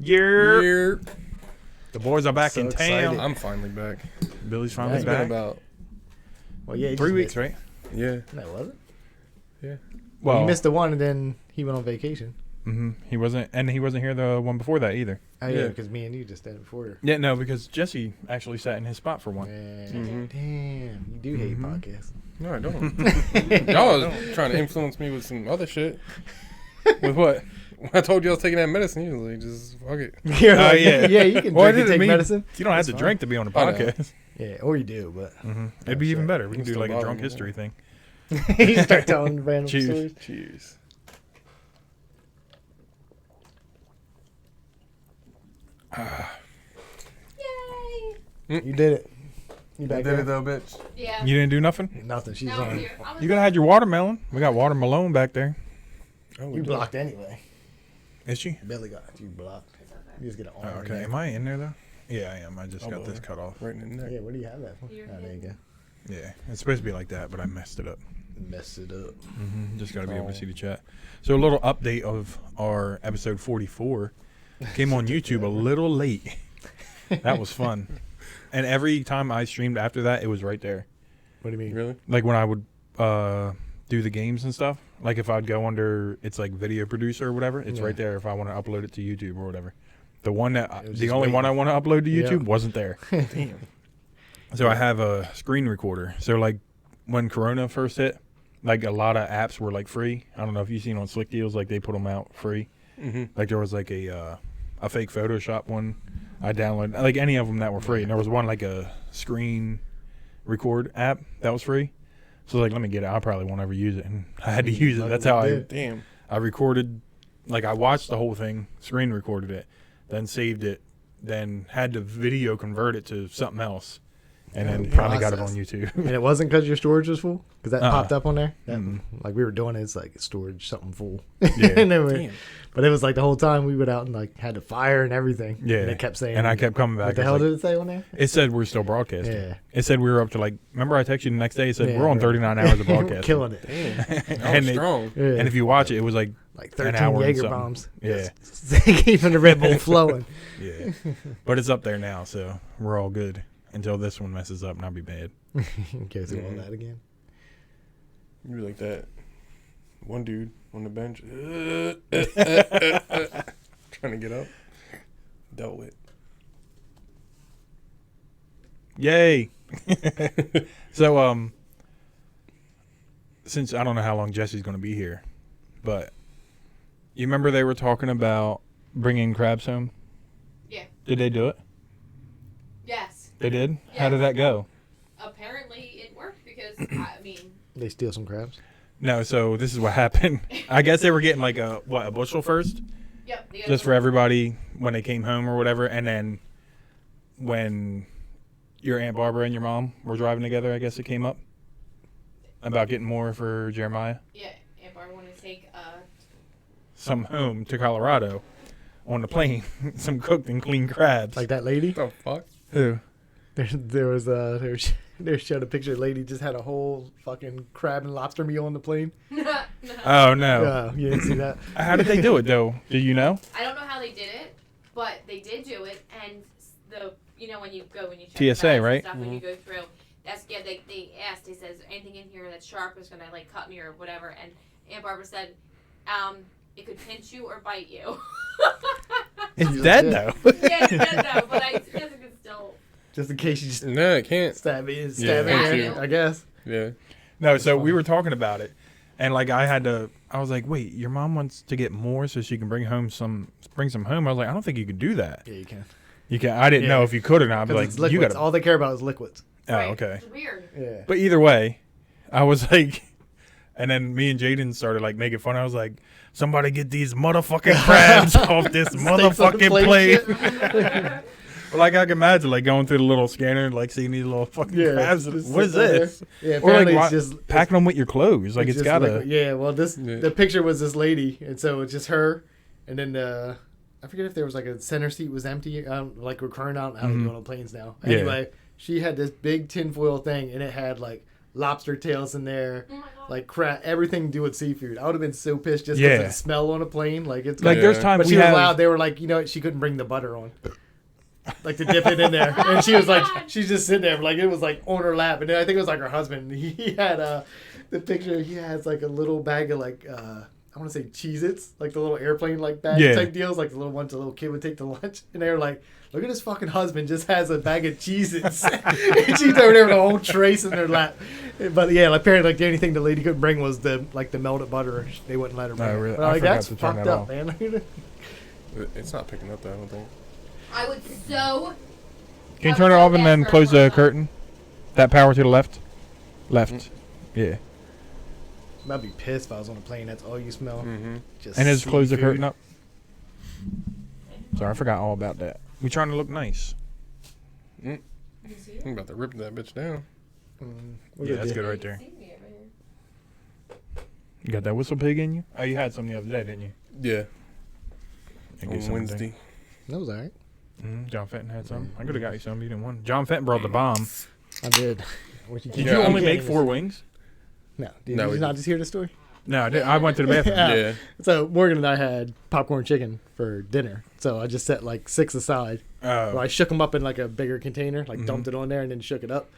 Yeah. The boys are back So in excited. town. I'm finally back. Billy's It's finally been back. about Well, yeah, 3 weeks, right? yeah. No, was it? Yeah. Well, Well, he missed the one, and then he went on vacation. he wasn't here the one before that either. Oh yeah, Yeah. because me and you just did it before. Yeah, no, because Jesse actually sat in his spot for one. Man, damn, you do hate podcasts. No, I don't. Y'all was trying to influence me with some other shit. With what? When I told you I was taking that medicine, you was like, just fuck it. You're Oh, like, yeah. yeah, you can Well, drink and take medicine. You don't have to That's drink to be on a I know. podcast. Yeah, or you do, but It'd be even shit. better. We can do Still like a bother drunk me, history thing. you start telling random Cheers. stories. Cheers. You did it. You I back did it there? though, bitch. Yeah. You didn't do nothing? Nothing. She's No, on. here. I was You gotta have your watermelon. We got watermelon back there. Oh, we You did. blocked anyway. Is she? Billy got you blocked. You just get an Oh, arm. okay. Am I in there though? Yeah, I am. I just Oh, got boy. this cut off. Right in the neck. Yeah, what do you have that for? Here. Oh, there you go. Yeah, it's supposed to be like that, but I messed it up. Mess it up. Just gotta be able to Oh. see the chat. So a little update of our episode 44 came on YouTube a little late. That was fun. And every time I streamed after that, it was right there. What do you mean? Really? Like when I would do the games and stuff. Like if I'd go under, it's like video producer or whatever. It's Yeah. right there if I want to upload it to YouTube or whatever. The one that It was the just only one I waiting. want to upload to Yeah. YouTube wasn't there. Damn. So I have a screen recorder. So like when Corona first hit, like a lot of apps were like free. I don't know if you've seen on Slick Deals, like they put them out free. Mm-hmm. Like there was like a fake Photoshop one I downloaded, like any of them that were free. And there was one like a screen record app that was free. So like, let me get it. I probably won't ever use it. And I had to use it. That's how Damn. I recorded, like I watched the whole thing, screen recorded it, then saved it, then had to video convert it to something else. And then finally got it on YouTube. And it wasn't because your storage was full? Because that Uh-uh. popped up on there? That, Mm-mm. Like we were doing it, it's like storage, something full. Yeah. And then Damn. but it was like the whole time we went out and like had to fire and everything. Yeah. And it kept saying. And I kept coming back. What the It's hell like- did it say on there? It said we're still broadcasting. Yeah. It said we were up to like, remember I texted you the next day? It said Yeah, we're on right. 39 hours of broadcasting. Killing it. Damn. That And was it- strong. Yeah. And if you watch it, it was like, like an 13 hour and Jaeger something. bombs. Yeah. Just keeping the Red Bull flowing. yeah. But it's up there now, so we're all good. Until this one messes up and I'll be bad. Go through all that again. You be like that. One dude on the bench. Trying to get up. Dealt with. Yay. So, since I don't know how long Jesse's going to be here, but you remember they were talking about bringing crabs home? Yeah. Did they do it? Yes. They did? How Yeah. did that go? Apparently it worked because I mean, They steal some crabs. No, so this is what happened. I guess they were getting like a bushel first, yep. The just for everybody when they came home or whatever, and then when your Aunt Barbara and your mom were driving together, I guess it came up about getting more for Jeremiah. Yeah. Aunt Barbara wanted to take Some home to Colorado on the plane, some cooked and clean crabs. Like that lady. What the fuck? Who? They showed a picture. Lady just had a whole fucking crab and lobster meal on the plane. Oh no! Yeah, you didn't see that. How did they do it though? Do you know? I don't know how they did it, but they did do it, and the when you go and you check TSA, the bags and right? stuff, when you go through, that's they asked. They says anything in here that's sharp is gonna like cut me or whatever, and Aunt Barbara said, it could pinch you or bite you. It's You're dead dead. though. Yeah, no, but I guess it could still. Just in case you just No, it can't. stab me, Yeah, in you. I guess. Yeah. No, so we were talking about it, and like I was like, wait, your mom wants to get more so she can bring some home. I was like, I don't think you can do that. Yeah, you can. You can. I didn't Yeah. know if you could or not. I'd be Because like, it's liquids. you gotta. All they care about is liquids. Oh, Right. okay. It's weird. Yeah. But either way, I was like, and then me and Jaden started like making fun. I was like, somebody get these motherfucking crabs off this Steaks on the motherfucking plate. shit. But like I can imagine like going through the little scanner and like seeing these little fucking Yeah, crabs. just What is sit there. this? Yeah, Or like apparently why- it's just packing them with your clothes. Like it's just gotta. liquid. Yeah, well, Yeah. the picture was this lady, and so it's just her, and then I forget if there was like a center seat was empty, like recurring out. I don't know on planes now. Yeah. Anyway, she had this big tinfoil thing, and it had like lobster tails in there, Oh my god. like crab, everything to do with seafood. I would have been so pissed just because Yeah. of the smell on a plane. Like it's Like Yeah. there's times but we she was have. loud. They were like, you know what? She couldn't bring the butter on, like to dip it in there. And she was like, she's just sitting there, like it was like on her lap. And then I think it was like her husband. He had the picture. He has like a little bag of like I want to say Cheez-Its, like the little airplane like bag Yeah. type deals, like the little ones a little kid would take to lunch. And they were like, look at his fucking husband just has a bag of Cheez-Its. And she's over there with a whole trace in their lap. But yeah, like apparently like the only thing the lady couldn't bring was the melted butter. They wouldn't let her bring Oh, it. really? But I like forgot that's to turn fucked that up, off. man. It's not picking up though, I don't think. I would so. Can you turn it off and then close the curtain? That power to the left. Left. Yeah. I'd be pissed if I was on a plane. That's all you smell. Mm-hmm. Just And just close the seafood. curtain up. Sorry, I forgot all about that. We trying to look nice. You see it? I'm about to rip that bitch down. What Yeah, did that's they good do? right there. See it right here. You got that whistle pig in you? Oh, you had some the other day, didn't you? Yeah. I gave you On some Wednesday. today. That was alright. John Fenton had some. I could have got you some. You didn't want. John Fenton brought the bomb. I did. Did Yeah, you I'm only getting make 4 wings? No. Did No, you we not did. just hear the story? No, I did. I went to the bathroom. Yeah. Yeah. So Morgan and I had popcorn chicken for dinner. So I just set like 6 aside. Well, I shook them up in like a bigger container, like dumped it on there and then shook it up.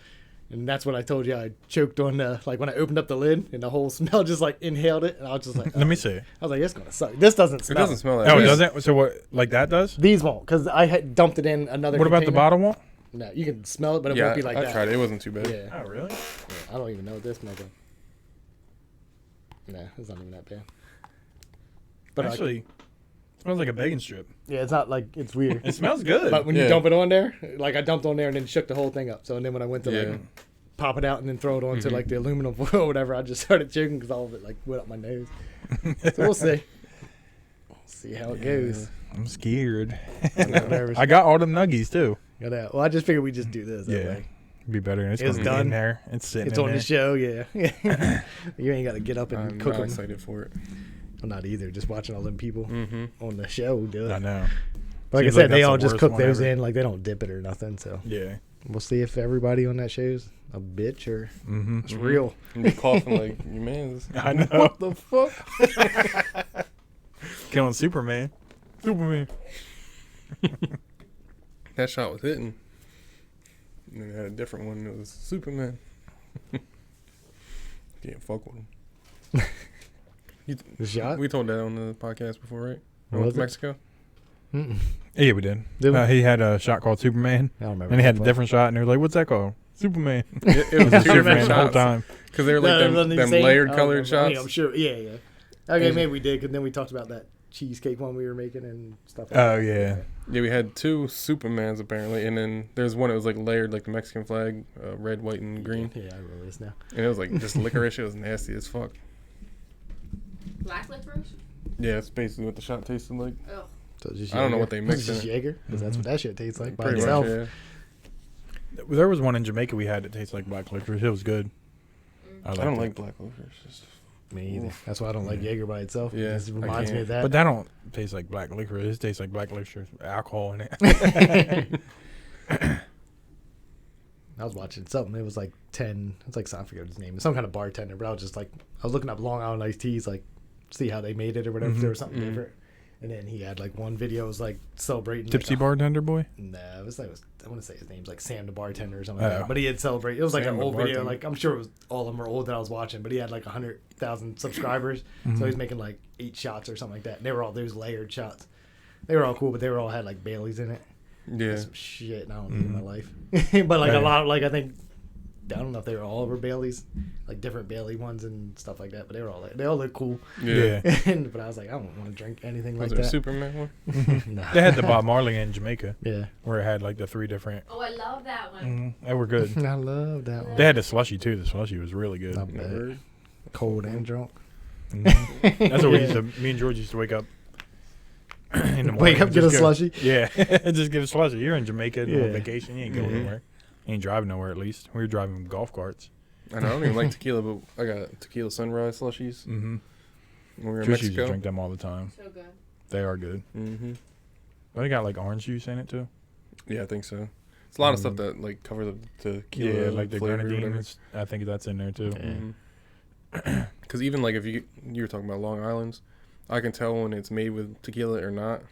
And that's when I told you I choked on the, like when I opened up the lid and the whole smell just like inhaled it. And I was just like, Let me oh. see. I was like, it's going to suck. This doesn't It smell. doesn't smell like Oh, it that. doesn't? So what, like that does? These won't, because I had dumped it in another What about the container. bottom one? No, you can smell it, but it Yeah, won't be like I that. tried it. It wasn't too bad. Yeah. Oh, really? I don't even know what this smells like. No, it's not even that bad. But Actually, it smells like a bacon strip. yeah, it's not like, it's weird. It smells good. But when you Yeah. dump it on there, like I dumped on there and then shook the whole thing up. So and then when I went to Yeah. like pop it out and then throw it onto Mhm. like the aluminum foil or whatever, I just started choking because all of it like went up my nose. So we'll see. We'll see how it goes. I'm scared. I'm nervous. I got all them nuggies too. Got that. Well, I just figured we just do this. That Yeah. way. Be better. It's, It's gonna be done. in there. It's sitting It's in on there. the show. Yeah. You ain't got to get up and I'm cook not them. excited for it. I'm not either. Just watching all them people Mm-hmm. on the show do I it. know. But like Seems I said, like they that's all the just worst cook one those ever. in. Like they don't dip it or nothing. So Yeah. we'll see if everybody on that show's a bitch or Mm-hmm. it's real. You coughing like your man's. I know. What the fuck? Killing Superman. Superman. That shot was hitting. And then it had a different one. It was Superman. Can't fuck with him. The shot. We told that on the podcast before, right? What Went was to it? Mexico. Mm-mm. Yeah, we did. Did we? He had a shot called Superman, I don't remember. and he had a that different shot, and they were like, "What's that called?" Superman. It It was was two Superman different the whole shots. time. Because they were like No, it wasn't the them same? layered I colored don't remember. shots. Yeah, I'm sure. Yeah, yeah. Okay, And- maybe we did, because then we talked about that cheesecake one we were making and stuff. Like Oh that. yeah. Yeah, we had 2 Supermans apparently, and then there's one that was like layered like the Mexican flag, red, white, and green, Yeah, I remember this now. and it was like just licorice. It was nasty as fuck. Black licorice? Yeah, it's basically what the shot tasted like. Ugh. So it's just I don't know Jaeger. what they mixed It's just in Jaeger, because that's what that shit tastes like by Pretty itself. much, yeah. There was one in Jamaica we had that tastes like black licorice. It was good. I don't like black licorice. Just, Me either. That's why I don't like Jaeger by itself. Yeah, it I reminds me can't. of that. But that don't taste like black licorice. It tastes like black licorice with alcohol in it. I was watching something. It was like 10. It's like, I forget his name. Some kind of bartender. But I was just like, I was looking up Long Island iced teas, like, see how they made it or whatever. If there was something Mhm. different. And then he had like one video was like celebrating. Tipsy like, bartender boy. No, it was like, I want to say his name's like Sam the bartender or something like Oh. that. But he had celebrated. It was like Sam an the old video. bartender. Like I'm sure it was all of them were old that I was watching. But he had like 100,000 subscribers, Mm-hmm. so he's making like 8 shots or something like that. And they were all those layered shots. They were all cool, but they were all had like Baileys in it. yeah. That's some shit and I don't need in my life. But like Yeah. a lot, like I think I don't know if they were all over Baileys, like different Bailey ones and stuff like that. But they were all like, they all look cool. Yeah. But I was like, I don't want to drink anything Was like there a that. Superman one? Nah. They had the Bob Marley in Jamaica Yeah, where it had like the 3 different. Oh, I love that one. They were good. I love that one. They had the slushy too. The slushy was really good. Not bad. Never. Cold and drunk. Mhm. That's what we used Yeah. to. Me and George used to wake up in the morning. Wake up, and get a just go- slushy. Yeah, just get a slushy. You're in Jamaica on Yeah. vacation. You ain't going Mhm. anywhere. You ain't driving nowhere. At least we were driving golf carts. I know, I don't even like tequila, but I got tequila sunrise slushies Mm-hmm. when we were in Trish used to Mexico. drink them all the time. So good. They are good. Mm-hmm. But they got like orange juice in it too. Yeah, I think so. It's a lot of stuff that like cover the tequila, like the flavor or grenadine. whatever. I think that's in there too. Because even like if you were talking about Long Island's, I can tell when it's made with tequila or not.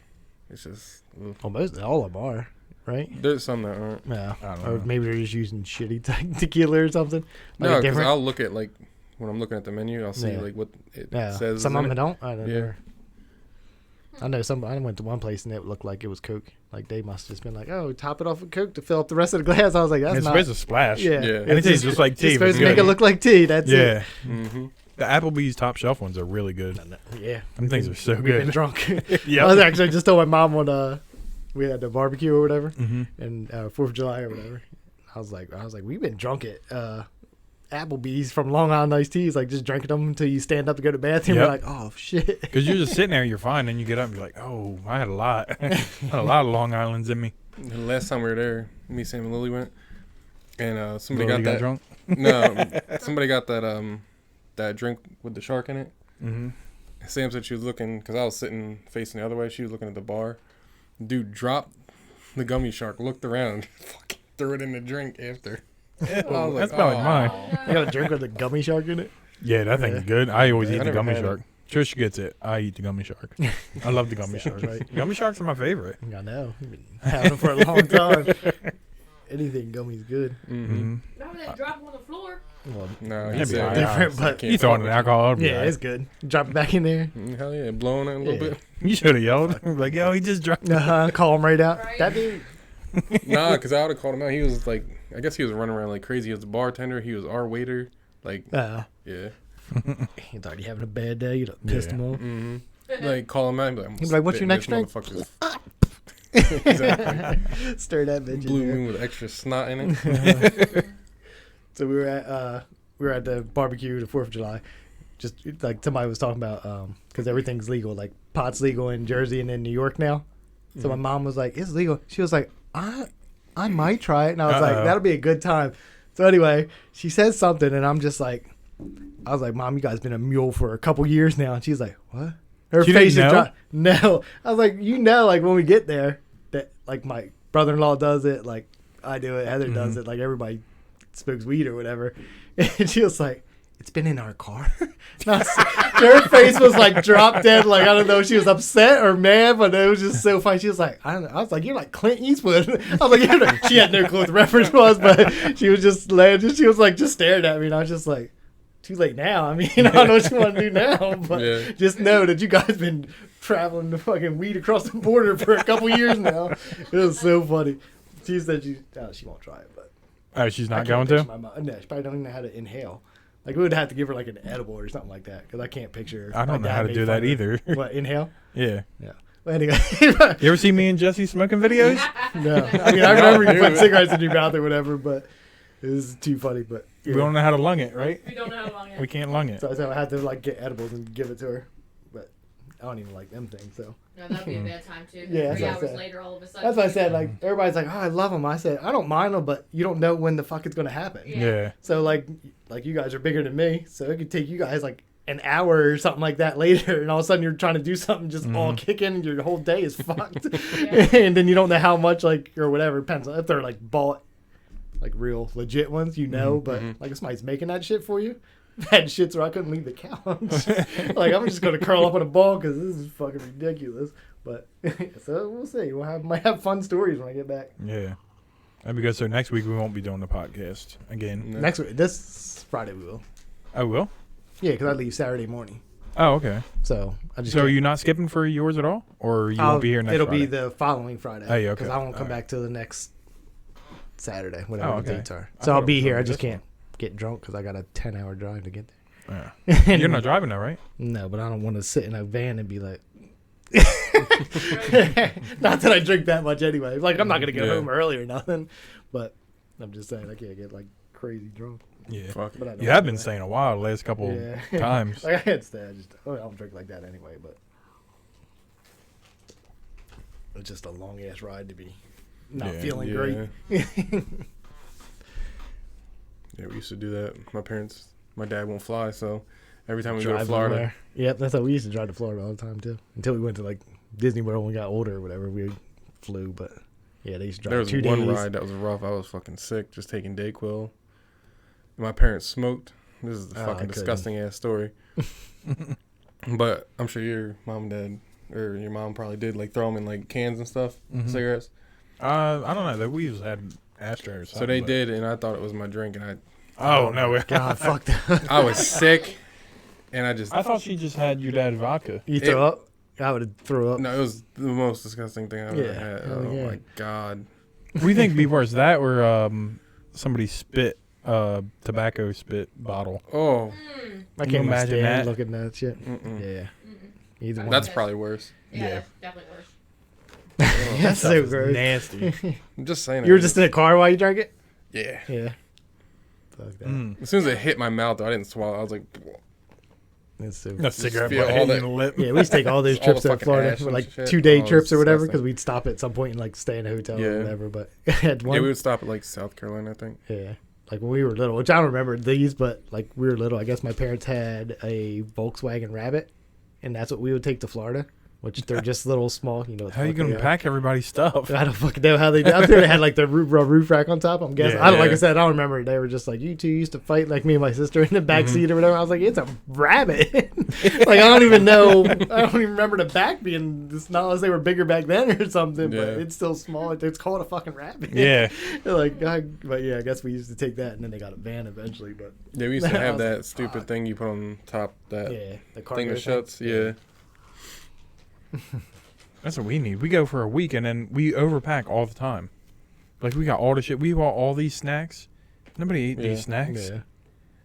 It's just Almost all of them are, right? there's some that aren't. Yeah. I don't Or know. maybe they're just using shitty tequila or something. No, because different. I'll look at like when I'm looking at the menu, I'll see Yeah. like what it Yeah. says. Some is of in them it. don't. I don't Yeah. know. I know some. I went to one place and it looked like it was Coke. Like they must have just been like, "Oh, top it off with Coke to fill up the rest of the glass." I was like, "That's It's not." supposed to splash. Yeah. Yeah. And it tastes just like tea. It's but supposed to make good. it look like tea. That's Yeah. it. Mm-hmm. The Applebee's top shelf ones are really good. Yeah. Them things are so We've been good. drunk. Yeah. I was actually just told my mom when we had the barbecue or whatever, Mm-hmm. and 4th of July or whatever. I was like, we've been drunk at Applebee's from Long Island iced teas, like just drinking them until you stand up to go to the bathroom. Yep. You're like, oh shit. Because you're just sitting there, you're fine, and you get up and you're like, oh, I had a lot. I had a lot of Long Islands in me. The last time we were there, me, Sam, and Lily went, and somebody Lily got that. drunk. No, somebody got that that drink with the shark in it. Mm-hmm. Sam said she was looking because I was sitting facing the other way. She was looking at the bar. Dude dropped the gummy shark, looked around, fucking threw it in the drink after. I was That's like, probably "Oh." mine. You got a drink with a gummy shark in it? Yeah, that thing's Yeah. good. I always Yeah, I eat the never gummy had shark. Trish gets it. I eat the gummy shark. I love the gummy shark. right. Gummy sharks are my favorite. I know. We've been having them for a long time. Anything gummy's good. Mm-hmm. Remember that drop on the floor? Well, No, That'd he be said alright. different, but Can't You throwing fuck an with alcohol? I'd be yeah, like, it's good. Drop it back in there. Hell yeah, blowing it a little Yeah. bit. You should have yelled. Like, yo, he just dropped. Call him right out. Right. That dude. Nah, because I would have called him out. He was like, I guess he was running around like crazy. He was the bartender. He was our waiter. Like, yeah. He's already having a bad day. You done pissed Yeah. him off. Mm-hmm. Like, call him out. And be like, I'm He'd be like, "What's your next spitting drink?" this motherfucker's exactly. Stir that bitch Blue in there. moon with extra snot in it. So we were at the barbecue the 4th of July. Just like somebody was talking about because everything's legal. Like pot's legal in Jersey and in New York now. So my mom was like, "It's legal." She was like, "I might try it," and I was like, Uh-oh. "That'll be a good time." So anyway, she says something, and I'm just like, I was like, "Mom, you guys been a mule for a couple years now," and she's like, "What?" Her She face didn't is know? no. I was like, like when we get there, that like my brother-in-law does it, like I do it, Heather does it, like everybody smokes weed or whatever. And she was like, "It's been in our car." Her face was like drop dead, like I don't know if she was upset or mad, but it was just so funny. She was like, I don't know. I was like, "You're like Clint Eastwood." I was like, she had no clue what the reference was, but she was just she was like just staring at me, and I was just like, too late now. I mean, I don't know what you want to do now, but Yeah. just know that you guys been traveling the fucking weed across the border for a couple years now. It was so funny. She said she won't try it, but Oh, she's I not can't going picture to? my mom. No, she probably don't even know how to inhale. Like we would have to give her like an edible or something like that because I can't picture. I don't my know dad how to made do fun that of her. either. What, inhale? Yeah. Well, anyway, You ever see me and Jesse smoking videos? no. I mean, I remember you put cigarettes in your mouth or whatever, but it was too funny. But yeah. We don't know how to lung it, right? We don't know how long We it can't lung it. So I had to like get edibles and give it to her, but I don't even like them things. So No, that'd be a bad time too. Yeah, that's 3 what I hours said. later, all of a sudden. that's what I said. Like everybody's like, "Oh, I love them." I said, "I don't mind them, but you don't know when the fuck it's gonna happen." Yeah. Yeah. So like you guys are bigger than me, so it could take you guys like an hour or something like that later, and all of a sudden you're trying to do something just all kicking, and your whole day is fucked, and then you don't know how much like or whatever. Depends if they're like bought, like real legit ones, you know. But like if somebody's making that shit for you, that shit's where I couldn't leave the couch. Like I'm just gonna curl up in a ball because this is fucking ridiculous. But so we'll see. Might have fun stories when I get back. Yeah. And because so next week we won't be doing the podcast again. No. Next week, this Friday we will. I will? Yeah, because I leave Saturday morning. Oh, okay. So I just So are you not skipping for yours at all? Or you won't be here next It'll Friday? be the following Friday. Oh, yeah, okay. Because I won't come All back till the next Saturday, whatever Oh, the okay. dates are. I So thought I'll it be was here. I only just this can't get drunk because I got a 10-hour drive to get Yeah. there. You're not driving now, right? No, but I don't want to sit in a van and be like. Not that I drink that much anyway. Like I'm not gonna go Yeah. home early or nothing, but I'm just saying I can't get like crazy drunk. Yeah. Fuck. But I don't You have do been that. saying a while the last couple Yeah. times. Like I had to stay. I don't drink like that anyway, but it's just a long ass ride to be not Yeah. feeling Yeah. great. Yeah, we used to do that. My dad won't fly, so every time we go to Drive Florida, somewhere. Yep, that's how we used to drive to Florida all the time too. Until we went to like Disney World when we got older or whatever, we flew. But Yeah, they used to There drive was 2 one days. ride that was rough. I was fucking sick just taking Dayquil. My parents smoked. This is a Oh, I fucking couldn't. disgusting ass story. But I'm sure your mom and dad, or your mom probably did, like throw them in like cans and stuff, cigarettes. I don't know. That we just had ashtray or something. So they but- did, and I thought it was my drink, and Oh, no way. God, fuck that. I was sick, and I just I thought she just had your dad's vodka. You throw up? I would have threw up. no, it was the most disgusting thing I've ever Yeah, had. hell Oh yeah. my god. What do you think would be worse, that or somebody spit tobacco spit bottle? Oh, I you can't imagine imagine that? looking at that shit. mm-mm. Yeah. Either one. That's probably worse. Yeah, Yeah. that's definitely worse. That's Stuff so is gross. nasty. I'm just saying. You were just in a car while you drank it? yeah. Yeah. Fuck that. Mm. As soon as it hit my mouth, though, I didn't swallow. I was like, That's so A cigarette feel butt all hitting that- you in the lip. Yeah, we used to take all those All trips the to fucking Florida ash for and like shit. 2-day Oh, trips or whatever disgusting. because we'd stop at some point and like stay in a hotel Yeah. or whatever. But at one, yeah, we would stop at like South Carolina, I think. yeah, like when we were little, which I don't remember these, but like we were little, I guess my parents had a Volkswagen Rabbit, and that's what we would take to Florida, which they're just little small, you know. what the How are you fuck they going to are. pack everybody's stuff? I don't fucking know how they did. Out there, they had like the roof rack on top. I'm guessing. Yeah, I don't like yeah. I said. I don't remember. They were just like, you two used to fight like me and my sister in the back seat or whatever. I was like, it's a rabbit. Like I don't even know. I don't even remember the back being. It's not unless they were bigger back then or something. But Yeah. it's still small. It's called a fucking rabbit. Yeah. They're like, but yeah, I guess we used to take that, and then they got a van eventually. But Yeah, we used to I have was that like, stupid fuck. thing you put on top that yeah, the thing cargo that shuts. Yeah. That's what we need. We go for a week and then we overpack all the time. Like we got all the shit. We bought all these snacks. Nobody ate Yeah. these snacks. Yeah.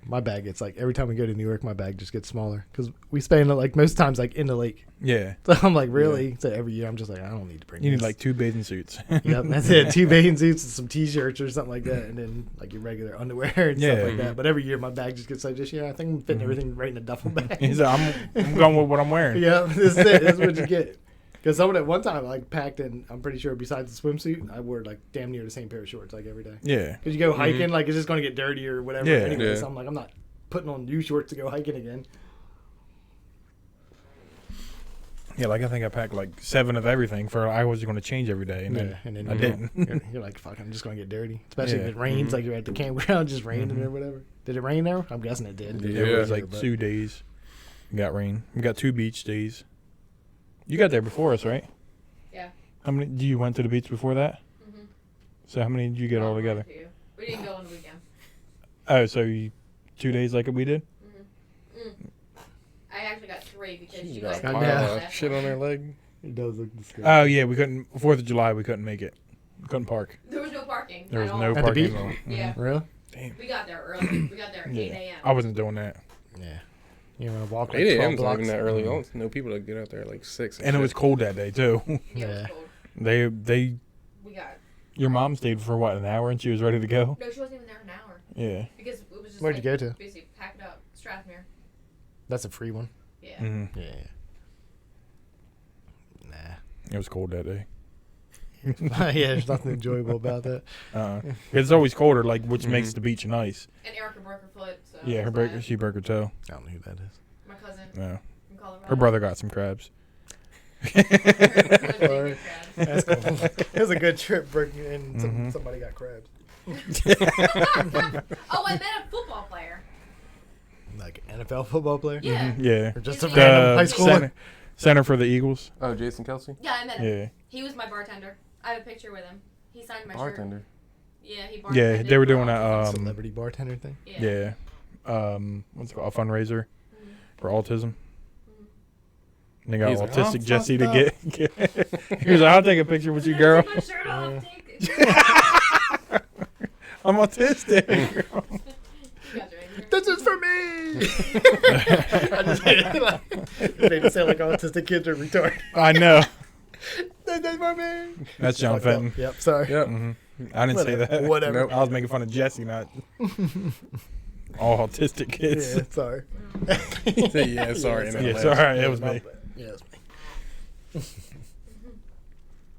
My bag gets like every time we go to New York, my bag just gets smaller because we spend like most times like in the lake. Yeah. So I'm like, really? So every year I'm just like, I don't need to bring. You need this. like 2 bathing suits. Yep, that's it. 2 bathing suits and some t-shirts or something like that, and then like your regular underwear and Yeah. stuff like that. But every year my bag just gets like this year. I think I'm fitting everything right in a duffel bag. He's like, I'm going with what I'm wearing. Yeah, this is it. That's what you get. Because someone at one time like packed in, I'm pretty sure besides the swimsuit, I wore like damn near the same pair of shorts like every day. Yeah. Because you go hiking, like it's just going to get dirty or whatever Yeah. anyway. Yeah. So I'm like, I'm not putting on new shorts to go hiking again. Yeah, like I think I packed like 7 of everything for I was going to change every day, and then and then I didn't. You're like, fuck, I'm just going to get dirty. Especially Yeah. if it rains, like you're at the campground, just raining or whatever. Did it rain there? I'm guessing it did. Yeah. It was like But- 2 days. We got rain. We got 2 beach days. You got there before us, right? Yeah. How many? You went to the beach before that? Mm-hmm. So how many did you get all together? We didn't go on the weekend. Oh, so you 2 days like we did? I actually got 3 because She you got guys a I pile know. of shit on her leg. It does look disgusting. Oh yeah, we couldn't. 4th of July, we couldn't make it. We couldn't park. There was no parking. There was at all. no the parking beach? at all. Yeah. Really? We got there early. We got there at 8 a.m. I wasn't doing that. Yeah. You want to walk like 8 12 a.m. is not blocks? even that early. I don't know people that get out there at like 6. And it was cold that day too. Yeah, it was Yeah. cold. they We got. your mom stayed for what, an hour and she was ready to go? No, she wasn't even there an hour Yeah. because it was just. Where'd like, you go to? Basically, pack it up, Strathmere. That's a free one. Yeah. hmm Yeah. Nah. It was cold that day. Yeah, there's nothing enjoyable about that. It's always colder, like which makes the beach nice. And Erica broke her foot. So Yeah, her that's why she broke her toe. I don't know who that is. My cousin No, from Colorado. her brother got some crabs. Sorry. That's cool. It was a good trip, breaking in. Somebody got crabs. Oh, I met a football player. Like an NFL football player? Yeah. Yeah, Or just a The random high the schooler? center for the Eagles. Oh, Jason Kelsey? Yeah, I met him. Yeah, He was my bartender. I have a picture with him. He signed my shirt. Bartender. Yeah, he bartended. yeah, they were for doing autism. that. Celebrity bartender thing? Yeah, what's it called? A fundraiser for autism. And they got He's like, autistic "I'm Jesse to fucked get. He was like, I'll take a picture with you, girl. Take my shirt off. Take it. I'm autistic. You guys are angry. This is for me! I just made it sound like autistic kids are retarded. I know. This is for me! That's John Fucked up. Fenton. Yep, sorry. Yep. I didn't say that. Whatever. Nope. I was making fun of Jesse, not all autistic kids. Yeah, sorry. Yeah, sorry. Yeah, and Yeah, then sorry, it was My me. bad. Yeah, it's me.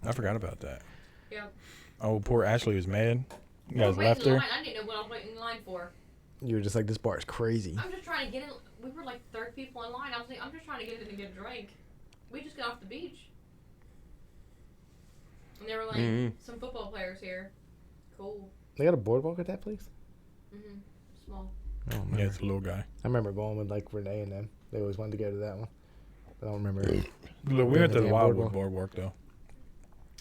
I forgot about that. Yep. Oh, poor Ashley was mad. You I guys was left waiting in her. line. I didn't know what I was waiting in line for. You were just like, this bar is crazy. I'm just trying to get in. We were like third people in line. I was like, I'm just trying to get in and get a drink. We just got off the beach. And And they were like, Mhm. some football players here. Cool. They got a boardwalk at that place? Mm-hmm. Small. I don't Yeah, remember. it's a little guy. I remember going with like Renee and them. They always wanted to go to that one. I don't remember. Look, we went to the Yeah, Wildwood boardwalk. Boardwalk though.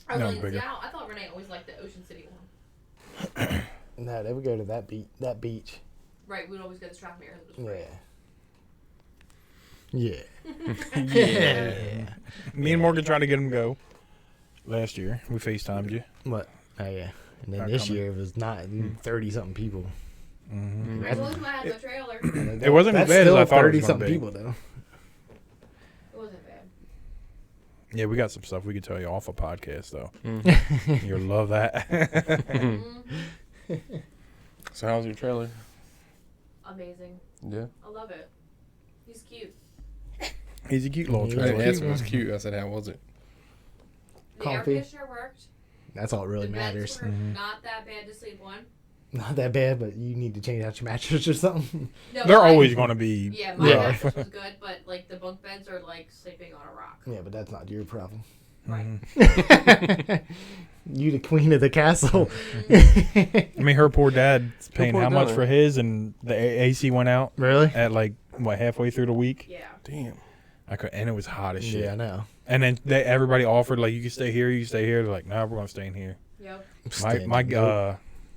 I No, was in bigger. Seattle. I thought Renee always liked the Ocean City one. No, they would go to that beach. Right, we'd always go to Strathmere. It was Yeah. free. Yeah. Yeah. Me and Morgan tried to get him to go last year. We FaceTimed you. What? Oh yeah. And then Not this coming. year it was not 30-something people. Mm-hmm. I told him I had the trailer. It wasn't as That's bad as still I thought it was 30-something gonna be. people though. It wasn't bad. Yeah, we got some stuff we could tell you off a podcast though. Mhm. You'll love that. Mm-hmm. So how's your trailer? Amazing. Yeah. I love it. He's cute. He's a cute little He's I trailer. didn't ask if it was cute. I said, how was it? The air Comfy. conditioner worked. That's all that really the matters. beds were Mhm. not that bad to sleep on. Not that bad, but you need to change out your mattress or something. No, They're mine- always going to be. Yeah, my Yeah. mattress was good, but like the bunk beds are like sleeping on a rock. Yeah, but that's not your problem. Mhm. You the queen of the castle. I mean, her poor dad's paying poor how much dad. for his, and the AC went out Really? at like what halfway through the week. Yeah. Damn. And it was hot as shit. Yeah, I know. And then everybody offered like you can stay here, you can stay here. They're like, nah, we're gonna stay in here. Yep. My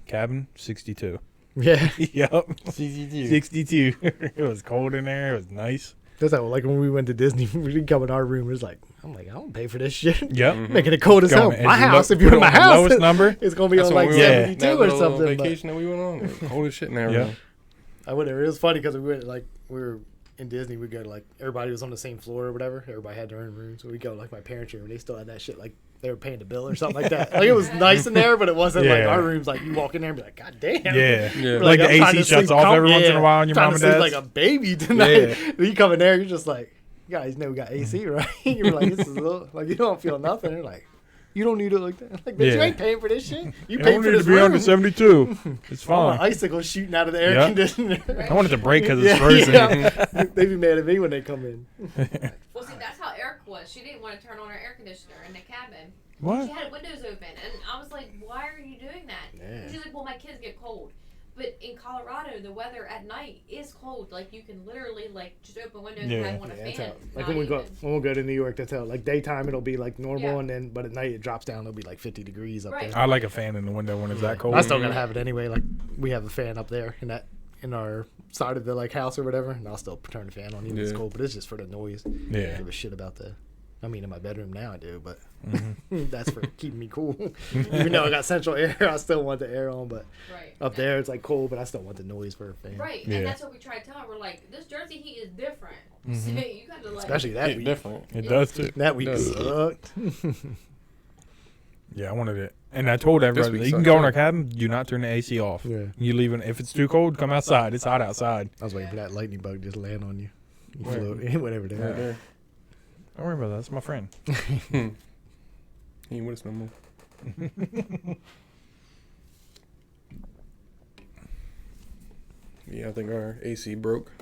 cabin 62. Yeah. Yep, CCD. 62. It was cold in there. It was nice. That's how, like, when we went to Disney, we didn't come in our room. It was like, I'm like, I don't pay for this shit. Yep. Mhm. Making it cold as hell. Going- My as you house, look- if you're put in my on the house, lowest number. it's going to be That's on when like we were on 72 that or little something. but- vacation that we went on. It was cold as shit in there. Yeah. I wouldn't. It was funny because we went like we were in Disney. We go to like everybody was on the same floor or whatever. Everybody had their own room, so we go to like my parents' room. And they still had that shit like they were paying the bill or something like that. Like it was nice in there, but it wasn't like Yeah. our rooms. Like you walk in there and be like, God damn. Yeah. Yeah. We're Like the I'm trying AC to shuts sleep off every once in a yeah, while on your trying mom to and sleep dad's. like a baby tonight. Yeah. You come in there, you're just like, you guys know we got AC, right? You're like, this is a little like you don't feel nothing. You're like, you don't need it like that. Like, bitch, you Yeah. ain't paying for this shit. You You paying don't for need this to be on room. the 72. It's All the fine. icicles shooting out of the air Yeah. conditioner. I wanted to break because it's Yeah, frozen. yeah. They be mad at me when they come in. Well, see, that's how Eric was. She didn't want to turn on her air conditioner in the cabin. What? She had windows open, and I was like, "Why are you doing that?" Yeah. And she's like, "Well, my kids get cold." But in Colorado, the weather at night is cold. Like you can literally like just open windows Yeah. and have one a Yeah, that's fan. how, like Not when we go even. when we go to New York, that's how like daytime it'll be like normal, Yeah. and then but at night it drops down. It'll be like 50 degrees up Right. there. I like a fan in the window when it's that cold. I still gotta have it anyway. Like we have a fan up there in our side of the like house or whatever, and I'll still turn the fan on even if it's Yeah. cold. But it's just for the noise. I Yeah. don't give a shit about the. I mean, in my bedroom now I do, but Mhm. that's for keeping me cool. Even though I got central air, I still want the air on. But Right. up there it's like cold, but I still want the noise for a fan. Right, Yeah. and that's what we try to tell her. We're like, this Jersey heat is different. So Mhm. you got to like. Especially that Hit week. different. It does too. That week Does. sucked. Yeah, I wanted it. And I told everybody, week you can sucked go in too. our cabin, do not turn the AC off. Yeah. You leave it. If it's too cold, come outside. It's hot outside. I was waiting for that lightning bug to just land on you. You Where? float, whatever they Right are. there. Don't worry about that. That's my friend. He ain't with us no more. Yeah, I think our AC broke.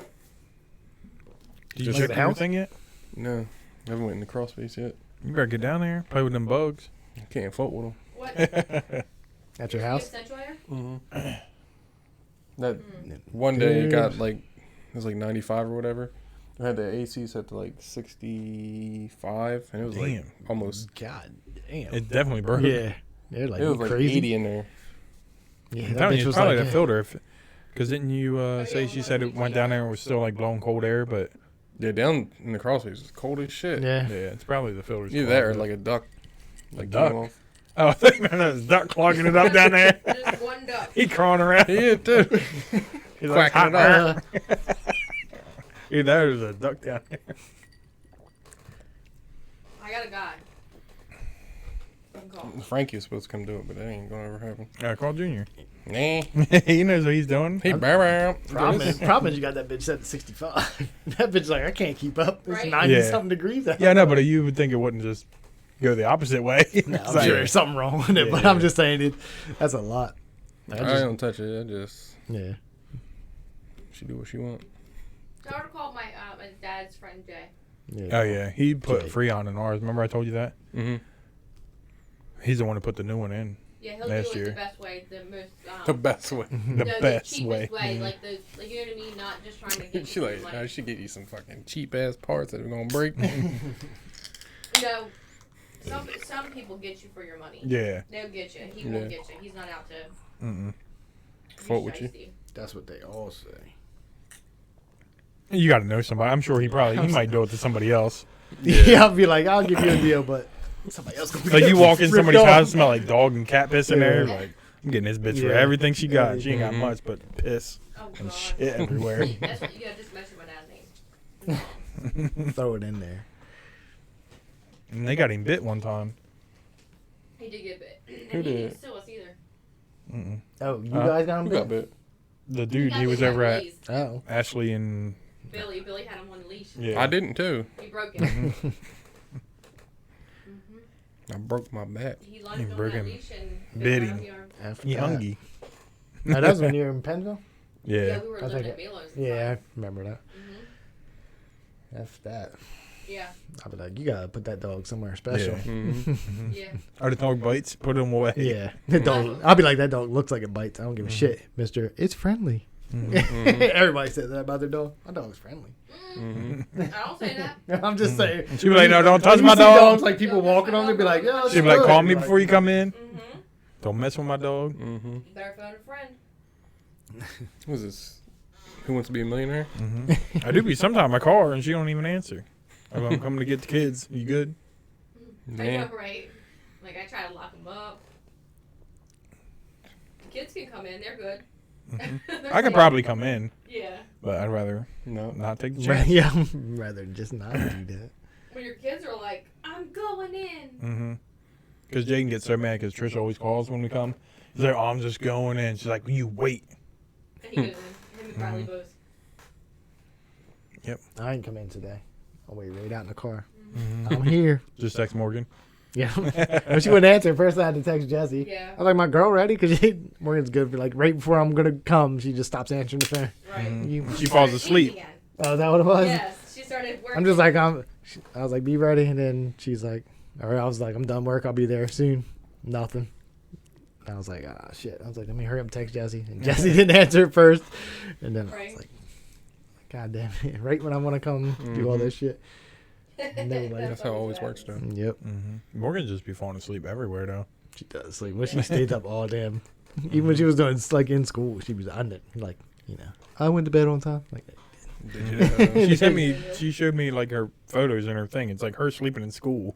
Did you Just check the the house? thing yet? No, I haven't went in the crawl space yet. You better get down there. Play with them bugs. I can't fault with them. What? At your You house? have central air? Mm-hmm. That Mm. one day it Dude. got like, it was like 95 or whatever. I had the AC set to like 65, and it was like Damn. almost, God damn. It definitely burned. Yeah. They're like, it was you like crazy. 80 in there. Yeah, I'm that telling bitch you, was it's probably like, that filter. Because didn't you say yeah, she said it went down there and was still like blowing cold air? But Yeah, down in the crawl space, it's cold as shit. Yeah. yeah, it's probably the filters. Either that or clogged like a duck. Like duck? came off. up. Oh, I think there's a duck clogging it up down there. Just one duck. He crawling around. Yeah, dude. He's like, Quacking it up. Either that or there's a duck down there. I got a guy. You can call him. Frankie was supposed to come do it, but that ain't gonna ever happen. Call Junior. Nah. He knows what he's doing. Hey, bow. problem is you got that bitch set to 65. That bitch like, I can't keep up. It's Right? 90 Yeah. something degrees out. Yeah, I know, but you would think it wouldn't just go the opposite way. No, It's I'm like- sure there's something wrong with it, but Yeah. I'm just saying it. That's a lot. I I just, don't touch it. I just, yeah. she do what she want. So I would call my dad's friend Jay. Yeah. Oh yeah, he put Jay. Freon in ours. Remember I told you that? Mm-hmm. He's the one who put the new one in. Yeah, he'll Last do it year. the best way, the most. The best way. The best cheapest way. like the, like, you know what I mean, not just trying to get. She you like, money. I should get you some fucking cheap ass parts that are gonna break. No, some people get you for your money. Yeah. They'll get you. He won't get you. He's not out to. Mm-mm. Fuck with you. shiesty. That's what they all say. You got to know somebody. I'm sure he might do it to somebody else. Yeah, I'll be like, I'll give you a deal, but somebody else. Like you walk in ripped somebody's off. house, smell like dog and cat piss in there. Yeah. Like I'm getting this bitch for Yeah. everything she got. She ain't got Mhm. much but piss Oh and God. shit everywhere. That's what you gotta just mention my dad's name. Throw it in there. And they got him bit one time. He did get bit. And Who he did? didn't sue us either. Mm-mm. Oh, you Huh? guys got him Who got bit? bit? The dude, got he was bit over by at fleas. Oh. Ashley and Billy had him on the leash. yeah. I didn't too. He broke it. hmm I broke my back. He lunged on broke that him. leash and Bit bit him. right the arm. After He that. hungry. Oh, that was when you were in Pennsville? Yeah, Yeah. we were I living think at Milo's. Yeah, I remember that. hmm After that. Yeah. I'll be like, you gotta put that dog somewhere special. Yeah. Mm-hmm. Yeah. Oh, the dog bites. Put him away. Yeah. That dog, I'll be like, that dog looks like it bites. I don't give a shit, mister. It's friendly. Mhm. Everybody says that about their dog. My dog's friendly. Mm-hmm. I don't say that. I'm just saying. She be like, no, don't touch You my see dog. dogs like people walking on, they be like, yo, She be like, call me before you come in. Mm-hmm. Don't mess with my dog. Mm-hmm. You better phone a friend. Who's this? Who wants to be a millionaire? Hmm I do be sometime in my car and she don't even answer. I'm coming to get the kids. You good? I Damn. know, right? Like, I try to lock them up. The kids can come in. They're good. Mhm. They're I could safe. probably come in, Yeah. but I'd rather No. not take the chance. Yeah, rather just not do that. When your kids are like, I'm going in. Mm-hmm. Because Jaden gets so mad because Trish always calls when we come. He's like, oh, I'm just going in. She's like, you wait. And he goes in. Him and Riley both. I ain't come in today. I'll wait right out in the car. Mhm. I'm here. Just text Morgan. Yeah. When she wouldn't answer, first I had to text Jesse. Yeah. I was like, my girl ready? Because Morgan's good for like right before I'm going to come, she just stops answering the phone. Right. Mhm. You, She falls Started asleep. eating again. oh, is that what it was? Yes. She started working. I'm just like, I was like, be ready. And then she's like, all right. I was like, I'm done work. I'll be there soon. Nothing. I was like, ah, shit. I was like, let me hurry up and text Jesse. And Jesse didn't answer at first. And then I Right. was like, God damn it. Right when I want to come do all this shit. That's how it always works, though. Yep. Mm-hmm. Morgan just be falling asleep everywhere, though. She does sleep. When she stayed up all damn. Even when she was doing like in school, she was on it. Like, you know, I went to bed on time. Like, Did you? She she showed me like her photos and her thing. It's like her sleeping in school.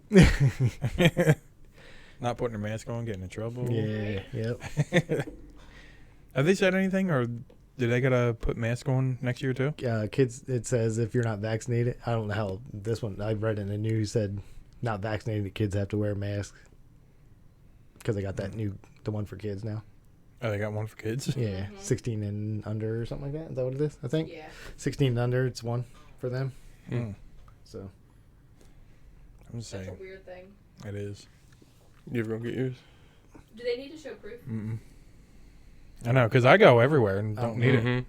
Not putting her mask on, getting in trouble. yeah. Yep. Have they said anything, or did they gotta put mask on next year too? Kids, it says if you're not vaccinated, I don't know how this one, I read in the news said not vaccinated kids have to wear masks because they got that the one for kids now. Oh, they got one for kids. Yeah, Mhm. 16 and under or something like that. Is that what it is? I think Yeah. 16 and under, it's one for them. Mm. So I'm just That's a saying, weird thing. it is. You ever gonna get yours? Do they need to show proof? Mm-mm. I know, because I go everywhere and don't need it. Mhm.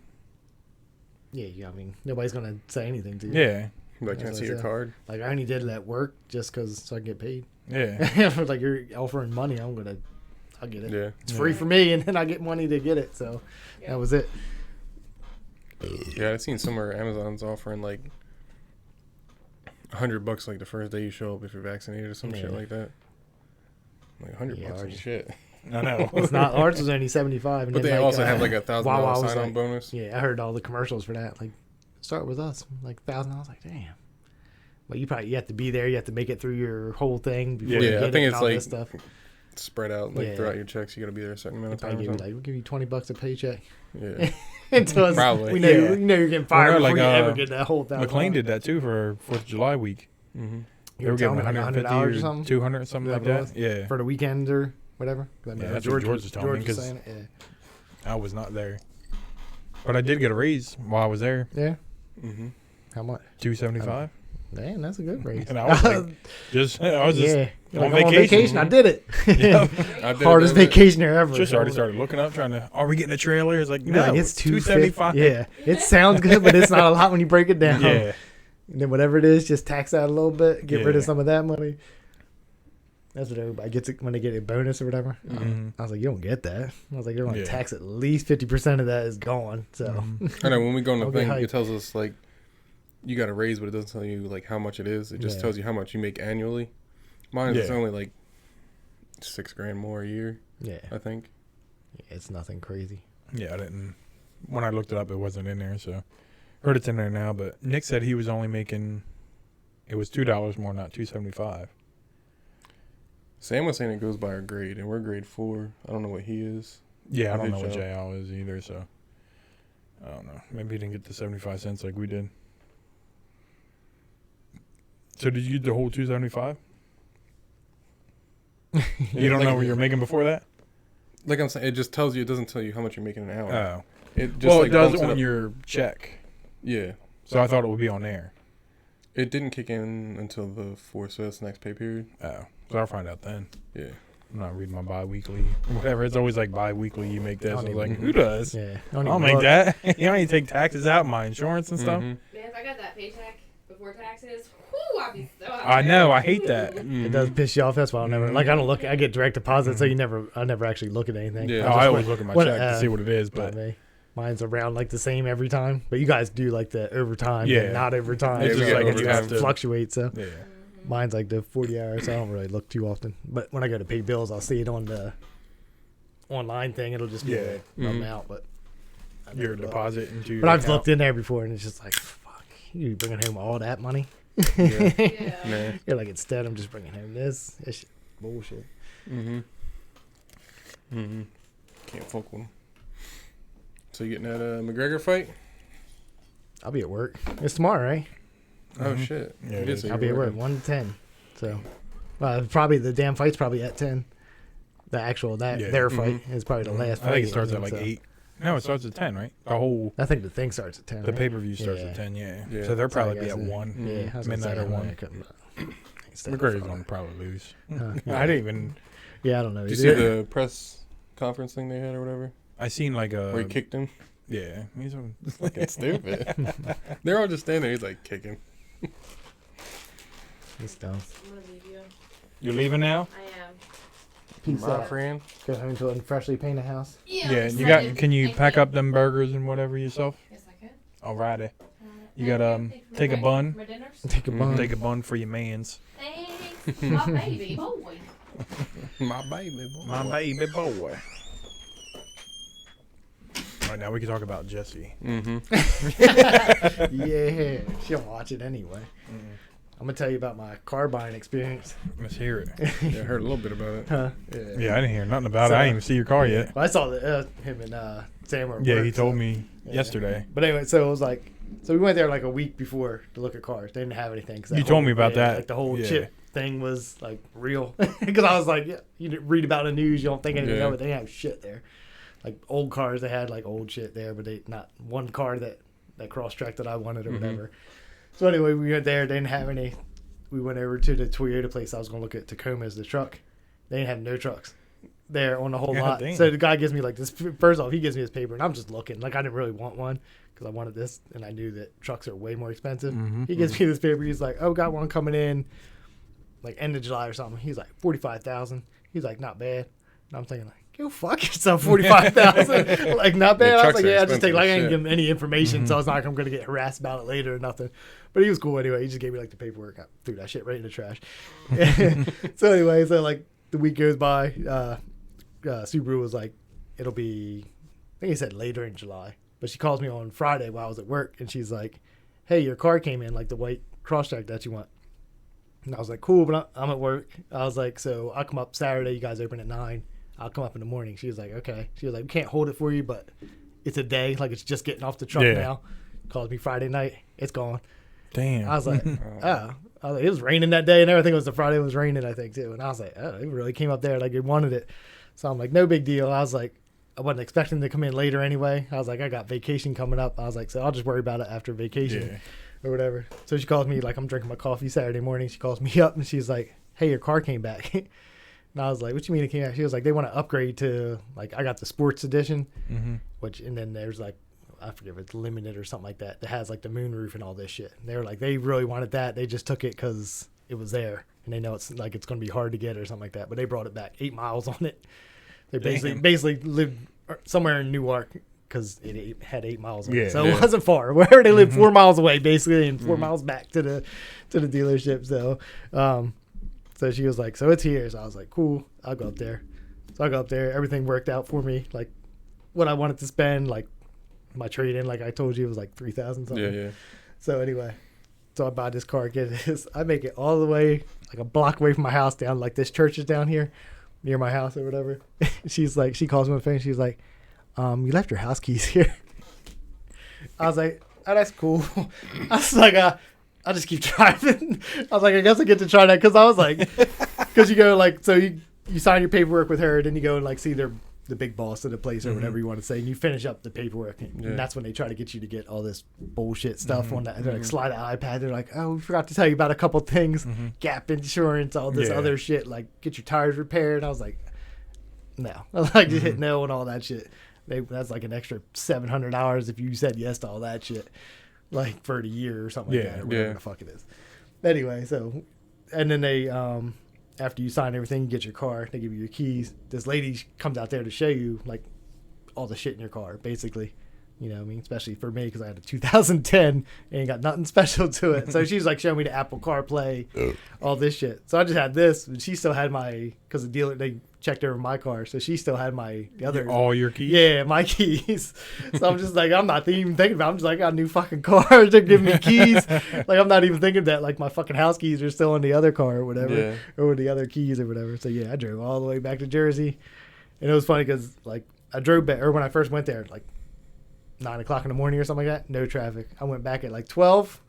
yeah, I mean nobody's gonna say anything to you. Yeah, Like, can I That's see what I your said. card? Like I only did it at work just because so I can get paid. yeah. Like you're offering money, I'll get it. Yeah. It's free for me, and then I get money to get it. So Yeah. that was it. Yeah, I've seen somewhere Amazon's offering like $100 like the first day you show up if you're vaccinated or some shit Yeah. like that. Like $100 Yeah, and ours- shit. I know. It's not ours was only 75. And But then, they like, also have like a $1,000 Wawa was sign-on like- bonus. Yeah, I heard all the commercials for that. Like, start with us, like 1,000. I was like, damn. But you have to be there. You have to make it through your whole thing before you Yeah, get I think it it's and all like this stuff. spread out like Yeah. throughout your checks. You gotta be there a certain amount They of probably time. give Or you like, we'll give you $20 a paycheck. something. Yeah. Until it's- Probably. we know Yeah. you know you're getting fired Well, before like, you ever uh, get that whole $1,000. McLean did that too for 4th of July week. Mm-hmm. They were getting like $150 $100 or or something 200 or something Is like that what that. it Yeah, for the weekend or whatever. I Yeah, that's what George was telling me, was 'cause- saying it. I was not there, but I did get a raise while I was there. Yeah. Mm-hmm. How much? $275. Man, that's a good raise. And I was like, I was just yeah. on Like, I'm vacation. I did it. Yep. I did Hardest that. vacationer ever. Just already started looking up, trying to. Are we getting a trailer? It's like You're no, like, it's $275. Yeah, it sounds good, but it's not a lot when you break it down. Yeah. And then whatever it is, just tax out a little bit, get rid of Yeah. some of that money. That's what everybody gets it when they get a bonus or whatever. I was like, you don't get that. I was like, you're going to tax at least 50% of that is gone. So I know when we go on the Don't get thing, hyped. it tells us like you got to raise, but it doesn't tell you like how much it is. It just tells you how much you make annually. Mine is only like $6,000 more a year. yeah, I think. it's nothing crazy. Yeah, I didn't. When I looked it up, it wasn't in there. So heard it's in there now. But Nick said he was only making. It was $2 more, not $2.75. Sam was saying it goes by our grade, and we're grade 4. I don't know what he is. Yeah, I don't Good know what job. JL is either. So I don't know. Maybe he didn't get the 75 cents like we did. So did you get the whole $2.75? You don't know what you're making before that? Like I'm saying, it just tells you. It doesn't tell you how much you're making an hour. Oh. It just Well, like it does bumps on up. your check. Yeah. So I thought it would be on there. It didn't kick in until the 4th, so that's next pay period. Oh. So I'll find out then. Yeah. I'm not reading my bi-weekly. Whatever. It's always like bi-weekly you make this. I was don't like, even- who does? Yeah, I'll make that. You don't even take taxes out, my insurance and stuff. Mhm. Man, if I got that paycheck before taxes, whoo, I'd be so happy. I know. I hate that. It does piss you off. That's why I'll never like. I don't look. I get direct deposit, so I never actually look at anything. Yeah. Oh, just I always went- look at my what, check to see what it is, But but me. Mine's around like the same every time. But you guys do like the overtime, Yeah. and not overtime. Yeah, it's we just get like you have overtime. to. fluctuate. So Yeah. mine's like the 40 hours. So I don't really look too often. But when I go to pay bills, I'll see it on the online thing. It'll just be Yeah. the amount. But I never Your look. deposit into your But I've account. looked in there before, and it's just like, fuck, you bringing home all that money? Yeah. Yeah. Nah. You're like, instead, I'm just bringing home this. It's shit. Bullshit. Can't fuck with him. So you getting that McGregor fight? I'll be at work. It's tomorrow, right? Oh shit! Yeah, You it did is. say I'll you be at were work working. 1 to 10. So, probably the damn fight's probably at 10. The actual Yeah. their fight is probably the last. I think it fight, starts at like so. 8. No, it starts at 10, right? The whole I think the thing starts at 10. the right? pay per view starts Yeah. at 10. Yeah. Yeah. So they'll That's all I probably be guess at is- 1. Yeah, I was gonna Midnight say, or 1. I couldn't, McGregor's gonna probably lose. Huh. I didn't even. Yeah, I don't know. Did you see the press conference thing they had or whatever? I seen like a. Where he kicked him? Yeah, he's a, Fucking stupid. They're all just standing there. He's like kicking. It's dumb. I'm gonna leave you. You're leaving now? I am. Peace My out. friend. Go home to a freshly painted house. Yeah. Yeah. I'm You got? excited. Can you Thank pack up them burgers and whatever yourself? Yes, I can. Alrighty. You Thank got, Thank you. take a My- bun? My dinners. Take a bun. Take a bun for your mans. Thanks, my baby boy. My baby boy. My baby boy. All right, now we can talk about Jesse. Yeah, she'll watch it anyway. I'm gonna tell you about my car buying experience. Let's hear it. Yeah, I heard a little bit about it. Huh? Yeah, I didn't hear nothing about it. So- I didn't even see your car yet. Well, I saw him and Sam were at Yeah, work, he told so- me Yeah. yesterday. But anyway, so it was like, so we went there like a week before to look at cars. They didn't have anything. 'Cause that You told whole- me about that. Like the whole Yeah. chip thing was like real. Because I was like, yeah, you didn't read about the news, you don't think anything Yeah. of it. They didn't have shit there. Like old cars, they had like old shit there, but they not one car that cross track that I wanted or whatever. So anyway, we went there. They didn't have any. We went over to the Toyota place. I was gonna look at Tacoma as the truck. They didn't have no trucks there on the whole God lot. damn. So the guy gives me like this. First off, he gives me his paper, and I'm just looking. Like I didn't really want one because I wanted this, and I knew that trucks are way more expensive. He gives me this paper. He's like, "Oh, got one coming in, like end of July or something." He's like 45,000. He's like, "Not bad." And I'm thinking like, "Go fuck yourself, 45,000." Like not bad. Yeah, I was trucks like, are "Yeah, I just take expensive like I as didn't shit. give him any information, so it's not like I'm gonna get harassed about it later or nothing." But he was cool anyway. He just gave me like the paperwork. I threw that shit right in the trash. So anyway, so like the week goes by. Subaru was like, it'll be, I think he said later in July. But she calls me on Friday while I was at work, and she's like, "Hey, your car came in, like the white Crosstrek that you want." And I was like, "Cool, but I'm at work." I was like, "So I'll come up Saturday. You guys open at 9. I'll come up in the morning." She was like, "Okay." She was like, "We can't hold it for you, but it's a day. Like it's just getting off the truck Yeah. now." Calls me Friday night. It's gone. Damn. I was like, oh. I was like, it was raining that day and everything. It was the Friday. It was raining, I think, too. And I was like, oh, it really came up there like it wanted it. So I'm like, no big deal. I was like, I wasn't expecting to come in later anyway. I was like, I got vacation coming up. I was like, so I'll just worry about it after vacation Yeah. or whatever. So she calls me, like, I'm drinking my coffee Saturday morning. She calls me up and she's like, "Hey, your car came back." And I was like, "What you mean it came back?" She was like, "They want to upgrade to, like, I got the sports edition, which, and then there's like, I forget if it's limited or something like that has like the moon roof and all this shit." And they were like, they really wanted that. They just took it because it was there, and they know it's like it's going to be hard to get or something like that. But they brought it back 8 miles on it. They basically lived somewhere in Newark because it had 8 miles on it, so it wasn't far. Where they lived 4 miles away, basically, and 4 miles back to the dealership. So, so she was like, "So it's here." So I was like, "Cool, I'll go up there." So I go up there. Everything worked out for me, like what I wanted to spend, like my trade in, like I told you, it was like 3,000 something. Yeah. So anyway, so I buy this car. Get this. I make it all the way like a block away from my house, down like this church is down here near my house or whatever. She's like, she calls me on the phone. She's like, "You left your house keys here." I was like, "Oh, that's cool." I was like, I'll just keep driving. I was like, I guess I get to try that because I was like, because you go like, so you sign your paperwork with her, then you go and like see the big boss of the place or whatever you want to say, and you finish up the paperwork, and that's when they try to get you to get all this bullshit stuff on that. They're like, slide an iPad. They're like, "Oh, we forgot to tell you about a couple things, gap insurance, all this other shit, like get your tires repaired." I was like, no, I like to hit no and all that shit. That's like an extra $700 if you said yes to all that shit, like for the year or something like that, or whatever the fuck it is. Anyway, so, and then they, after you sign everything, you get your car, they give you your keys. This lady comes out there to show you like all the shit in your car, basically. You know what I mean? Especially for me, because I had a 2010 and ain't got nothing special to it. So she's like showing me the Apple CarPlay, all this shit. So I just had this, and she still had my, because the dealer, they checked over my car, so she still had the other. All your keys? Yeah, my keys. So I'm just like, I'm not even thinking about it. I'm just like, I got a new fucking car. They're giving me keys. Like, I'm not even thinking that, like, my fucking house keys are still in the other car or whatever, or the other keys or whatever. So yeah, I drove all the way back to Jersey. And it was funny because, like, I drove back, or when I first went there, like, 9 o'clock in the morning or something like that, no traffic. I went back at like 12,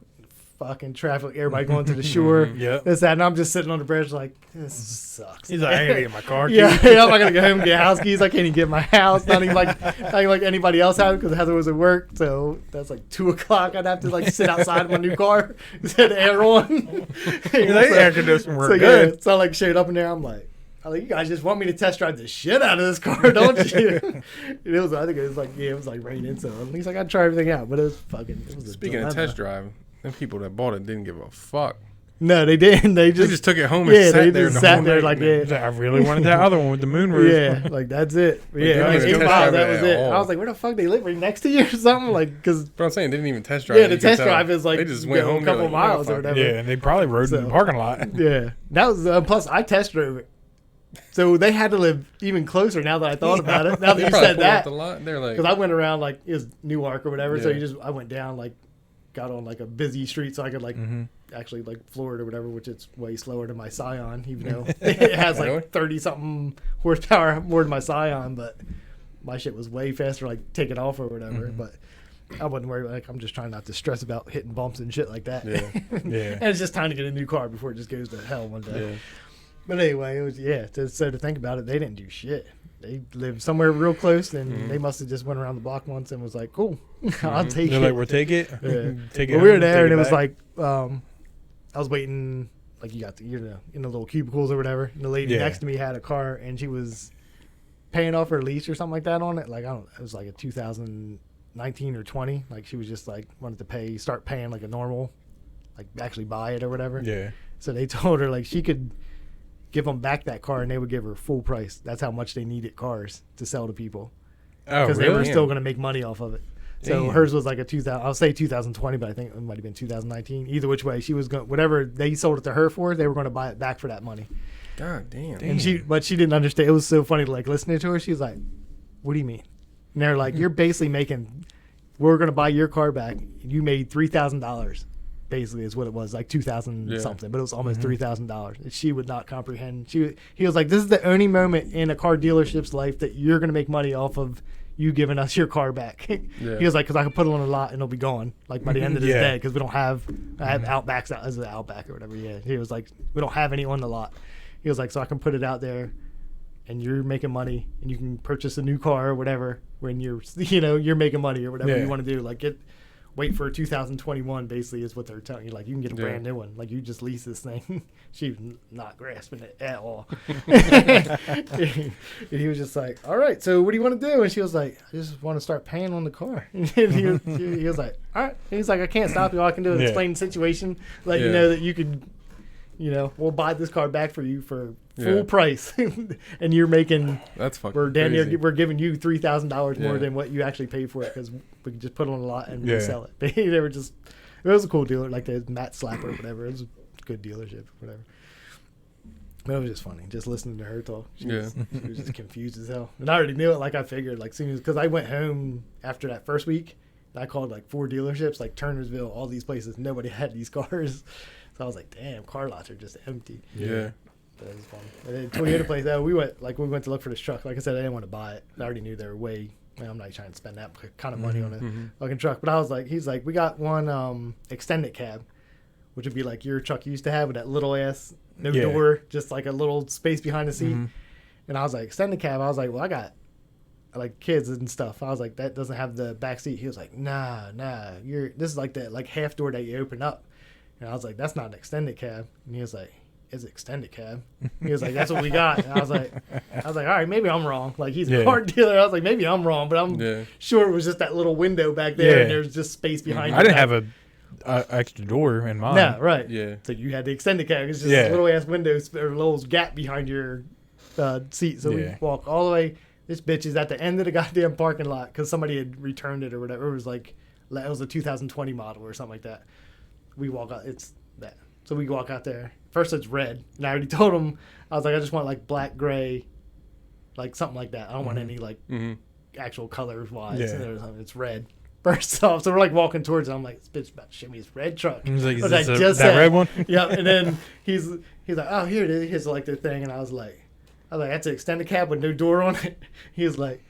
fucking traffic, everybody going to the shore, this, that, and I'm just sitting on the bridge like, this sucks. He's like, I gotta get my car keys. Yeah, I'm not gonna go home and get house keys. I can't even get my house. Not even like anybody else had, because Heather was at work. So that's like 2 o'clock. I'd have to like sit outside my new car, set the air on. Air conditioning work good. Yeah, so I like showed up in there. I'm like, you guys just want me to test drive the shit out of this car, don't you? It was, I think it was like, it was like raining, so at least I got to try everything out. But it was fucking. It was Speaking of test drive, them people that bought it didn't give a fuck. No, they didn't. They just took it home and sat there. Sat there like that. I really wanted that other one with the moonroof. Yeah, like that's it. Yeah, like 8 miles. That was it. I was like, where the fuck they live? Right next to you or something? Like, because. But I'm saying they didn't even test drive. Yeah, the test drive is like they just went home a couple miles or whatever. Yeah, and they probably rode in the parking lot. Yeah, that was plus I test drove it. So they had to live even closer now that I thought about it. Now that you said that. They're like, because I went around like it was Newark or whatever. Yeah. So I went down like got on like a busy street so I could like actually like floor it or whatever, which it's way slower than my Scion, even though it has like 30 something horsepower more than my Scion, but my shit was way faster, like take it off or whatever. But I wasn't worried. Like I'm just trying not to stress about hitting bumps and shit like that. Yeah. And it's just time to get a new car before it just goes to hell one day. Yeah. But anyway, it was so to think about it, they didn't do shit. They lived somewhere real close, and they must have just went around the block once and was like, "Cool, I'll take They're it." like, "We'll take it." Yeah. Take it. We were there, and it was like, I was waiting, like you got in the little cubicles or whatever. And the lady next to me had a car, and she was paying off her lease or something like that on it. Like it was like a 2019 or 20. Like she was just like wanted to start paying like a normal, like actually buy it or whatever. Yeah. So they told her like she could give them back that car and they would give her full price. That's how much they needed cars to sell to people. Because they were still going to make money off of it. So hers was like I'll say 2020, but I think it might have been 2019. Either which way, she was going, whatever they sold it to her for, they were going to buy it back for that money. God damn. And but she didn't understand. It was so funny, like listening to her. She was like, "What do you mean?" And they're like, "You're basically we're going to buy your car back. You made $3,000. Basically is what it was, like 2,000 something, but it was almost $3,000. She would not comprehend. He was like, "This is the only moment in a car dealership's life that you're going to make money off of you giving us your car back." He was like, "Because I can put it on a lot and it'll be gone like by the end of this day, because we don't have I have Outbacks out as an Outback or whatever." Yeah, he was like, "We don't have any on the lot." He was like, "So I can put it out there, and you're making money, and you can purchase a new car or whatever when you're making money or whatever you want to do. Like wait for 2021 basically is what they're telling you. Like you can get a brand new one. Like you just lease this thing." She was not grasping it at all. And he was just like, "All right, so what do you want to do?" And she was like, "I just want to start paying on the car." And he was like, "All right." And he's like, "I can't stop you. All I can do is explain the situation, let you know that you could You know, we'll buy this car back for you for Yeah. full price, and you're making. That's fucking We're crazy. we're giving you $3,000 more Yeah. than what you actually paid for it because we could just put it on a lot and Yeah. resell it. They were just. It was a cool dealer, like the Matt Slapper or whatever. It was a good dealership, whatever. But it was just funny, just listening to her talk. She was just confused as hell. And I already knew it, like I figured, like soon as, because I went home after that first week, and I called like 4 dealerships, like Turnersville, all these places. Nobody had these cars. So I was like, damn, car lots are just empty. Yeah. But it was fun. And then Toyota place, we went to look for this truck. Like I said, I didn't want to buy it. I already knew they were way. I'm not trying to spend that kind of money on a fucking truck. But I was like, he's like, we got one extended cab, which would be like your truck you used to have with that little ass, no door, just like a little space behind the seat. And I was like, extended cab. I was like, well, I got like kids and stuff. I was like, that doesn't have the back seat. He was like, nah, this is like that like half door that you open up. And I was like, that's not an extended cab. And he was like, it's an extended cab. He was like, that's what we got. And I was like, all right, maybe I'm wrong. Like, he's a car dealer. I was like, maybe I'm wrong, but I'm sure it was just that little window back there, and there's just space behind. I didn't have a extra door in mine. No, right. Yeah. So you had the extended cab. It's just a little ass window or a little gap behind your seat. So we walk all the way. This bitch is at the end of the goddamn parking lot because somebody had returned it or whatever. It was like, it was a 2020 model or something like that. We walk out. It's that. So we walk out there. First it's red. And I already told him, I was like, I just want like black, gray, like something like that. I don't want any like actual colors wise. Yeah. It's red. First off, so we're like walking towards it. I'm like, this bitch about to show me his red truck. He's like, is What this I just that said. red one? Yeah, and then he's like, oh, here it is. Here's like the thing, and I was like, that's an extended cab with no door on it. He was like,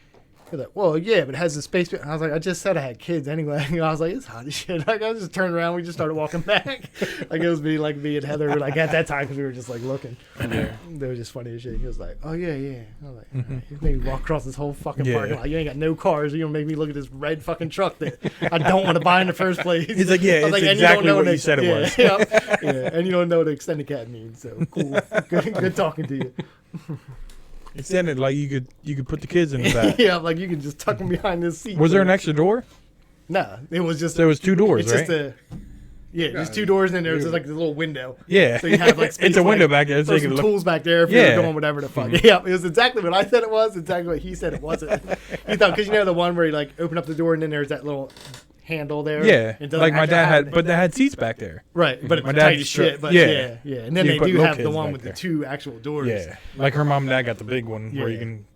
well, yeah, but it has the space. I was like, I just said I had kids anyway. I was like, it's hot as shit. Like, I just turned around. We just started walking back. Like, it was me and Heather were like at that time because we were just like looking. They were just funny as shit. He was like, oh, yeah. I was like, all right. You made me walk across this whole fucking parking lot. You ain't got no cars. You're going to make me look at this red fucking truck that I don't want to buy in the first place. He's like, yeah, I was it's like, exactly what you said it was. Yeah, and you don't know what an extended cab means. So cool. Good talking to you. Extended, like you could put the kids in the back. Yeah, like you can just tuck them behind this seat. Was there an extra door? No, it was just. There was 2 doors, It's right? just just 2 doors, and then there was just like this little window. Yeah. So you have like space It's a window like, back there. So throw you can some look. tools back there if you're doing whatever the fuck. Yeah, it was exactly what I said it was. Exactly what he said it wasn't. He thought because you know the one where you like open up the door and then there's that little handle there. Yeah, It doesn't like my actually dad have had, but they had seats back there. Right, but it's My tight dad's as shit. But yeah. and then So they you put do little have the kids one back with there. the 2 actual doors. Yeah, like her mom and dad got the big one where you Yeah. can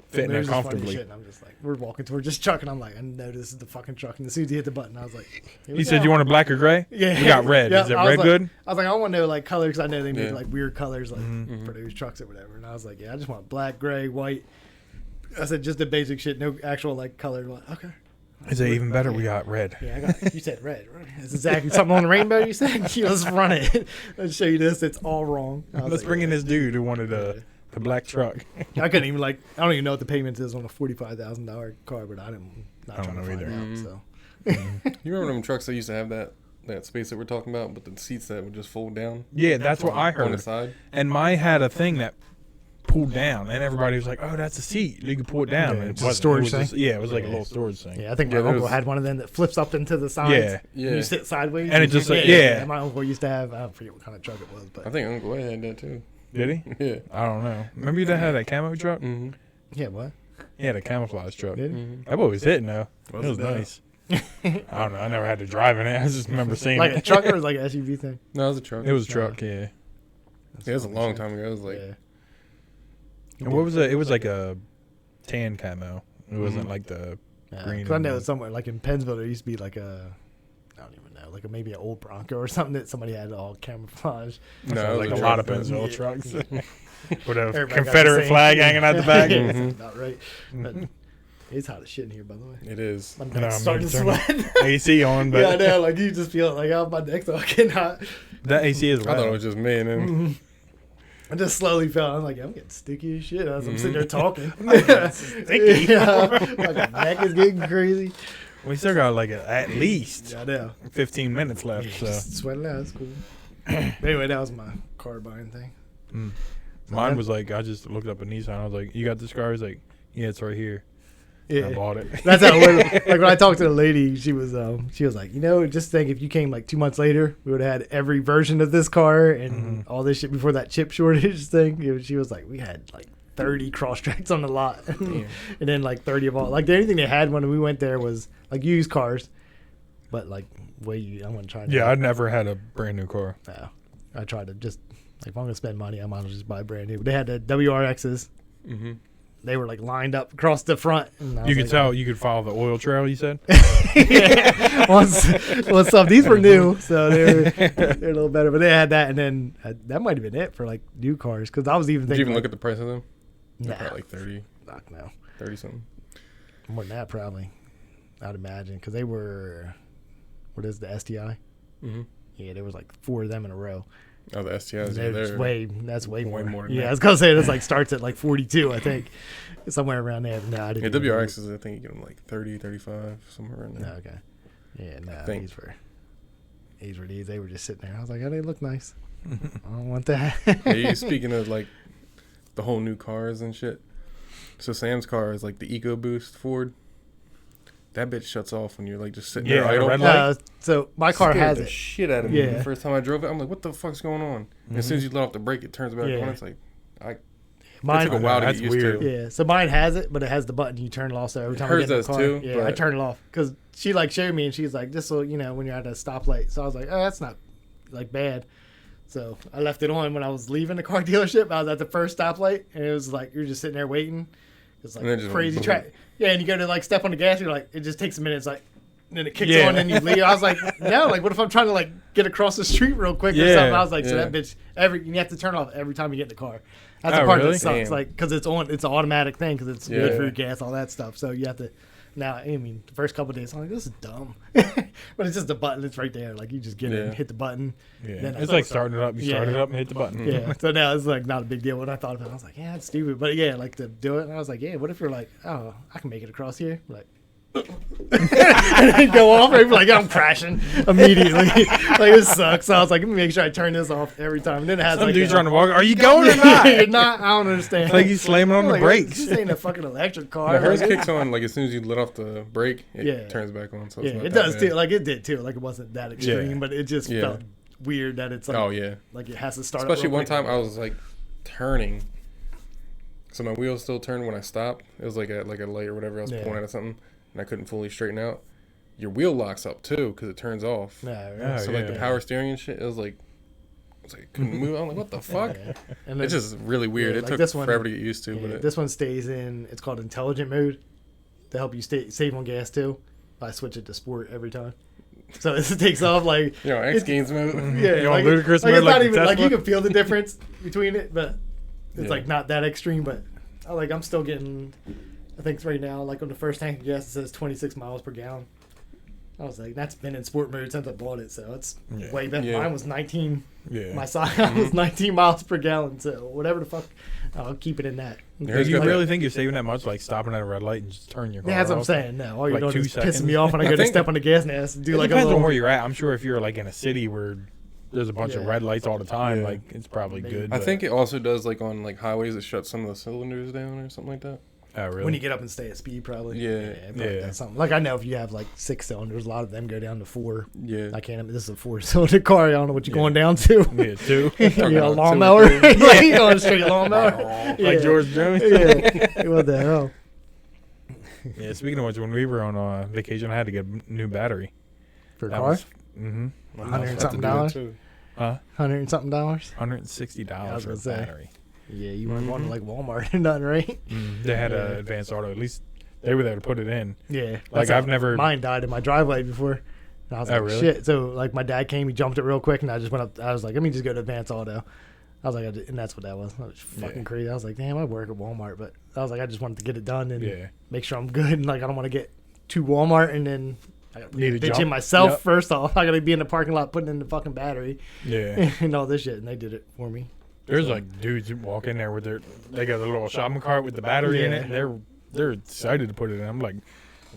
fit in It there was just funny comfortably. shit, and I'm just like, we're walking towards this truck, and I'm like, I know this is the fucking truck. And as soon as he hit the button, I was like, here we He said, go. "You want a black or gray?" Yeah, We got red. Yeah, Is it I was red like- good? I was like, I want to know like colors. I know they make Yeah. like weird colors like for those trucks or whatever. And I was like, yeah, I just want black, gray, white. I said just the basic shit, no actual like color. Like, okay. Is it even better? We got red. Yeah, I got. You said red. Right? It's exactly something on the rainbow. You said. Let's run it. Let's show you this. It's all wrong. I was Let's like, bring in yeah. this dude who wanted the black truck. I couldn't even like. I don't even know what the payment is on a $45,000 car, but I didn't. Not I don't trying to know find either. out. So You remember them trucks that used to have that space that we're talking about, but the seats that would just fold down Yeah, that's what I on the heard. side? And mine had a thing that pulled down, and everybody was like, "Oh, that's a seat. You can pull it down." Yeah, and it's it a wasn't. storage It was just- thing. yeah, it was like a little storage thing. yeah, I think my Yeah, there uncle was- had one of them that flips up into the sides. Yeah. Yeah. You sit sideways. And it just like- yeah. My uncle used to have. I forget what kind of truck it was, but I think Uncle Ed had that too. Did he? Yeah. I don't know. Remember that had that camo truck? Mm-hmm. yeah, what? He had a camouflage truck. Did he? Mm-hmm. That boy was hitting though. Was it was it bad? nice. I don't know. I never had to drive in it. I just remember seeing Like a it. truck or like an SUV thing? No, it was a truck. It was a truck, yeah. Yeah, it was a long time ago. It was like Yeah. And what was it? It was like a tan camo. It wasn't Mhm. like the Yeah, green 'cause I know and- it's somewhere like in Pennsville there used to be like a. I don't even know, like maybe an old Bronco or something that somebody had all camouflage. no, it sounds was like a truck, lot of but- Pennsville Yeah. trucks with a Everybody got the Confederate same- flag hanging out the back. Yeah, Mhm. that's about right. But it's hot as shit in here, by the way. It is. My know, neck's I'm starting to turning- sweat. AC on, but Yeah, I know. Like you just feel like my neck's all getting hot. that AC is I thought it loud. was just me, and then I just slowly felt. I'm like, I'm getting sticky as shit as I'm sitting there talking. sticky. Yeah, my neck is getting crazy. We still got like at least Yeah, I know. 15 minutes left. Yeah, So just sweating out. That's cool. Anyway, that was my car buying thing. mine was like, I just looked up a Nissan. I was like, "You got this car?" He's like, "Yeah, it's right here." Yeah. I bought it. That's how it went. Like when I talked to the lady, she was like, just think if you came like 2 months later, we would have had every version of this car and all this shit before that chip shortage thing. She was like, we had like 30 cross tracks on the lot, and then like 30 of all. Like the only thing they had when we went there was like used cars, but like I'm gonna try. Yeah, I'd never had a brand new car. No, I tried to just like if I'm gonna spend money, I might as well just buy brand new. But they had the WRXs. Mm-hmm. They were like lined up across the front. And You could tell. You could follow the oil trail. You said. Well, some these were new, so they're a little better. But they had that, and then that might have been it for like new cars. Because I was even Did thinking, you even look at the price of them? nah, Probably like 30, fuck no, 30 something. more than that probably. I'd imagine because they were, what is the STI? Mm-hmm. Yeah, there was like 4 of them in a row. Oh, the STIs. That's way way more. more than Yeah, that. I was gonna say this like starts at like 42, I think, somewhere around there. No, I didn't. Yeah, even- WRXs, I think you get them like 30, 35, somewhere around No, there. okay. Yeah, no, think. these were these. They were just sitting there. I was like, oh, they look nice. I don't want that. Hey, speaking of like the whole new cars and shit. So Sam's car is like the EcoBoost Ford. That bitch shuts off when you're like just sitting there Yeah, idle. red light. So my car Scared has the it. shit out of me. Yeah. The first time I drove it, I'm like, what the fuck's going on? And as soon as you let off the brake, it turns back Yeah. on. It's like, it Mine, took a while to That's get used weird. to. yeah. So mine has it, but it has the button you turn it off. So every time I Hers get in the does car, too, yeah, I but- turn it off because she like showed me and she's like, this will, when you're at a stoplight. So I was like, oh, that's not like bad. So I left it on when I was leaving the car dealership. I was at the first stoplight and it was like you're just sitting there waiting. It's like And then just crazy boom. track. Yeah, and you go to like step on the gas, you're like, it just takes a minute. It's like, and then it kicks Yeah. on and you leave. I was like, no, like what if I'm trying to like get across the street real quick or Yeah, something? I was like, so yeah. that bitch, you have to turn off every time you get in the car. That's Oh, the part really? that sucks, Damn. like because it's on, it's an automatic thing because it's good Yeah. for your gas, all that stuff. So you have to. Now, I mean, the first couple of days, I'm like, this is dumb, but it's just a button. It's right there. Like you just get in, Yeah. hit the button. Yeah. Then I It's thought- like starting it up. You start Yeah. it up and hit the button. Yeah. So now it's like not a big deal. When I thought about it, I was like, yeah, it's stupid. But yeah, like to do it, and I was like, yeah, what if you're like, oh, I can make it across here, like. and then go off, and like I'm crashing immediately. Like this sucks. So I was like, let me make sure I turn this off every time. And then it has Some like dude's a- trying to walk. Are you going or not? You're not. I don't understand. Like he's slamming on the Like, brakes. This ain't a fucking electric car. But hers Like, kicks on like as soon as you let off the brake, it Yeah. turns back on. So yeah, it's not it that does bad. too. Like it did too. Like it wasn't that extreme, Yeah. but it just Yeah. felt weird that it's like, Oh yeah. like it has to start. up Especially real one quick. time I was like turning, so my wheels still turned when I stopped. It was like a light or whatever. I was Yeah. pulling at something, and I couldn't fully straighten out. Your wheel locks up too because it turns off. Yeah, Oh, So like the yeah. power steering and shit, it was like couldn't move. I'm like, what the fuck? Yeah. And It's then, just really weird. Yeah, It like took this one- forever to get used to, yeah, but it, this one stays in. It's called intelligent mode to help you save on gas too. I switch it to sport every time, so it takes off like X Games mode. yeah, You want like, ludicrous like mode it's like not the even like you Tesla? can feel the difference between it, but it's Yeah. like not that extreme. But I'm still getting. I think right now, like on the first tank of gas, it says 26 miles per gallon. I was like, that's been in sport mode since I bought it, so it's Yeah. way better. Yeah. Mine was 19. Yeah. My side was 19 miles per gallon, so whatever the fuck, I'll keep it in that. Yeah, Do it's you got really that- think you're saving that much, like stopping at a red light and just turn your car Yeah, that's what I'm off? saying. No, all you're Like doing 2 is seconds? pissing me off when I I go to think- step on the gas and it has to do It like a depends little. on where you're at. I'm sure if you're like in a city where there's a bunch of Yeah. red lights all the time, Yeah. like it's probably Maybe. good. I but- think it also does like on like highways, it shuts some of the cylinders down or something like that. Oh, really? When you get up and stay at speed, probably. Yeah. probably Yeah. does something. Like I know if you have like 6 cylinders, a lot of them go down to 4. Yeah. I can't. This is a 4-cylinder car. I don't know what you're going down to. Yeah, too. you Talking know, about lawnmower. 2 or 3. Like you going straight lawnmower. Like George Jones. Yeah. What the hell? Yeah, speaking of which, when we were on vacation, I had to get a new battery. For a That car? was- Mhm. $100 Have to something do that dollars? too. Huh? $100 and something dollars? $160 was for a gonna say. battery. Yeah, you weren't going to like Walmart or nothing, right? They had Yeah. an advanced auto. At least they were there to put it in. Yeah. Like, That's I've how never- Mine died in my driveway before. And I was Oh, like, really? shit. So, like, my dad came, he jumped it real quick, and I just went up. I was like, let me just go to Advanced Auto. I was like, and that's what that was. That was fucking Yeah. crazy. I was like, damn, I work at Walmart, but I was like, I just wanted to get it done and Yeah. make sure I'm good. And, like, I don't want to get to Walmart and then I got to Need a bitch jump. in myself Yep. first off. I got to be in the parking lot putting in the fucking battery Yeah. and all this shit. And they did it for me. There's like dudes who walk in there with they got a little shopping cart with the battery in it. Yeah. And they're excited to put it in. I'm like,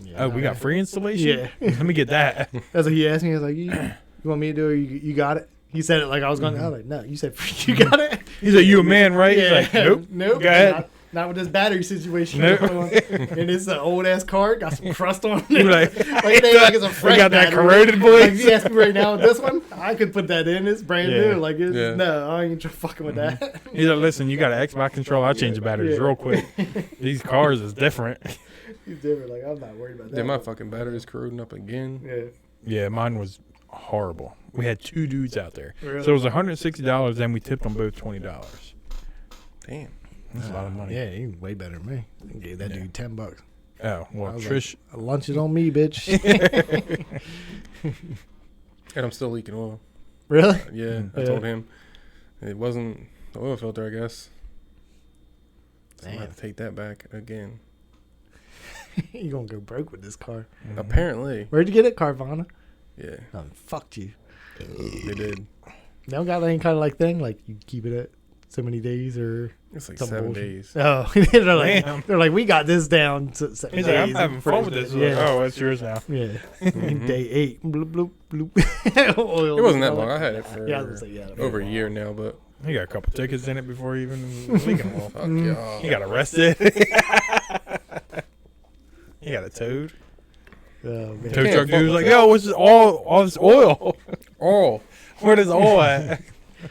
Yeah, oh, we got free installation? Yeah. Let me get that. That's what he asked me. He was like, you want me to do it? You got it? He said it like I was going, I was like, no, you said you got it? He's like, you a man, right? He's like, nope. Nope. Go ahead. Not with this battery situation. Nope. going on. And it's an old ass car, got some crust on You it. like, Like it's a fresh we got that battery. corroded, Like, boys. if you ask me right now with this one, I could put that in. It's brand Yeah. new. Like, it's, Yeah. no, I ain't fucking with that. He's like, listen, you got an Xbox controller. I'll change the batteries Yeah. real quick. These cars is different. He's different. Like, I'm not worried about that. Yeah, my fucking battery's corroding up again. Yeah. Yeah, mine was horrible. We had 2 dudes out there. Really? So it was $160, and we tipped them both $20. Damn. That's a lot of money. Yeah, he way better than me. I gave that Yeah. dude $10. Oh, well, I was Trish. like, lunch is on me, bitch. And I'm still leaking oil. Really? Yeah, I Yeah. told him it wasn't the oil filter, I guess. So I'm Damn. gonna have to take that back again. You gonna go broke with this car. Mhm. Apparently, Where'd you get it, Carvana? yeah, Oh, fucked you. they did. They don't got any kind of like thing, like you keep it at so many days or It's like some 7 bullshit. days. Oh, Damn. they're like, we got this down to 7 He's days. like, I'm having fun with this. Yeah. Like, oh, it's yours now. Yeah. Mhm. Day 8. Bloop, bloop, bloop. Oil It wasn't that all long. I had it for Yeah, I was gonna say, yeah. over a year now, but He got a couple tickets in it before he even was leaking oil. fuck Mm. y'all. He got arrested. He got a towed. Oh, man. Tow Can't truck fuck dude was with like, yo, what's this all this oil? Oh, Where does oil at?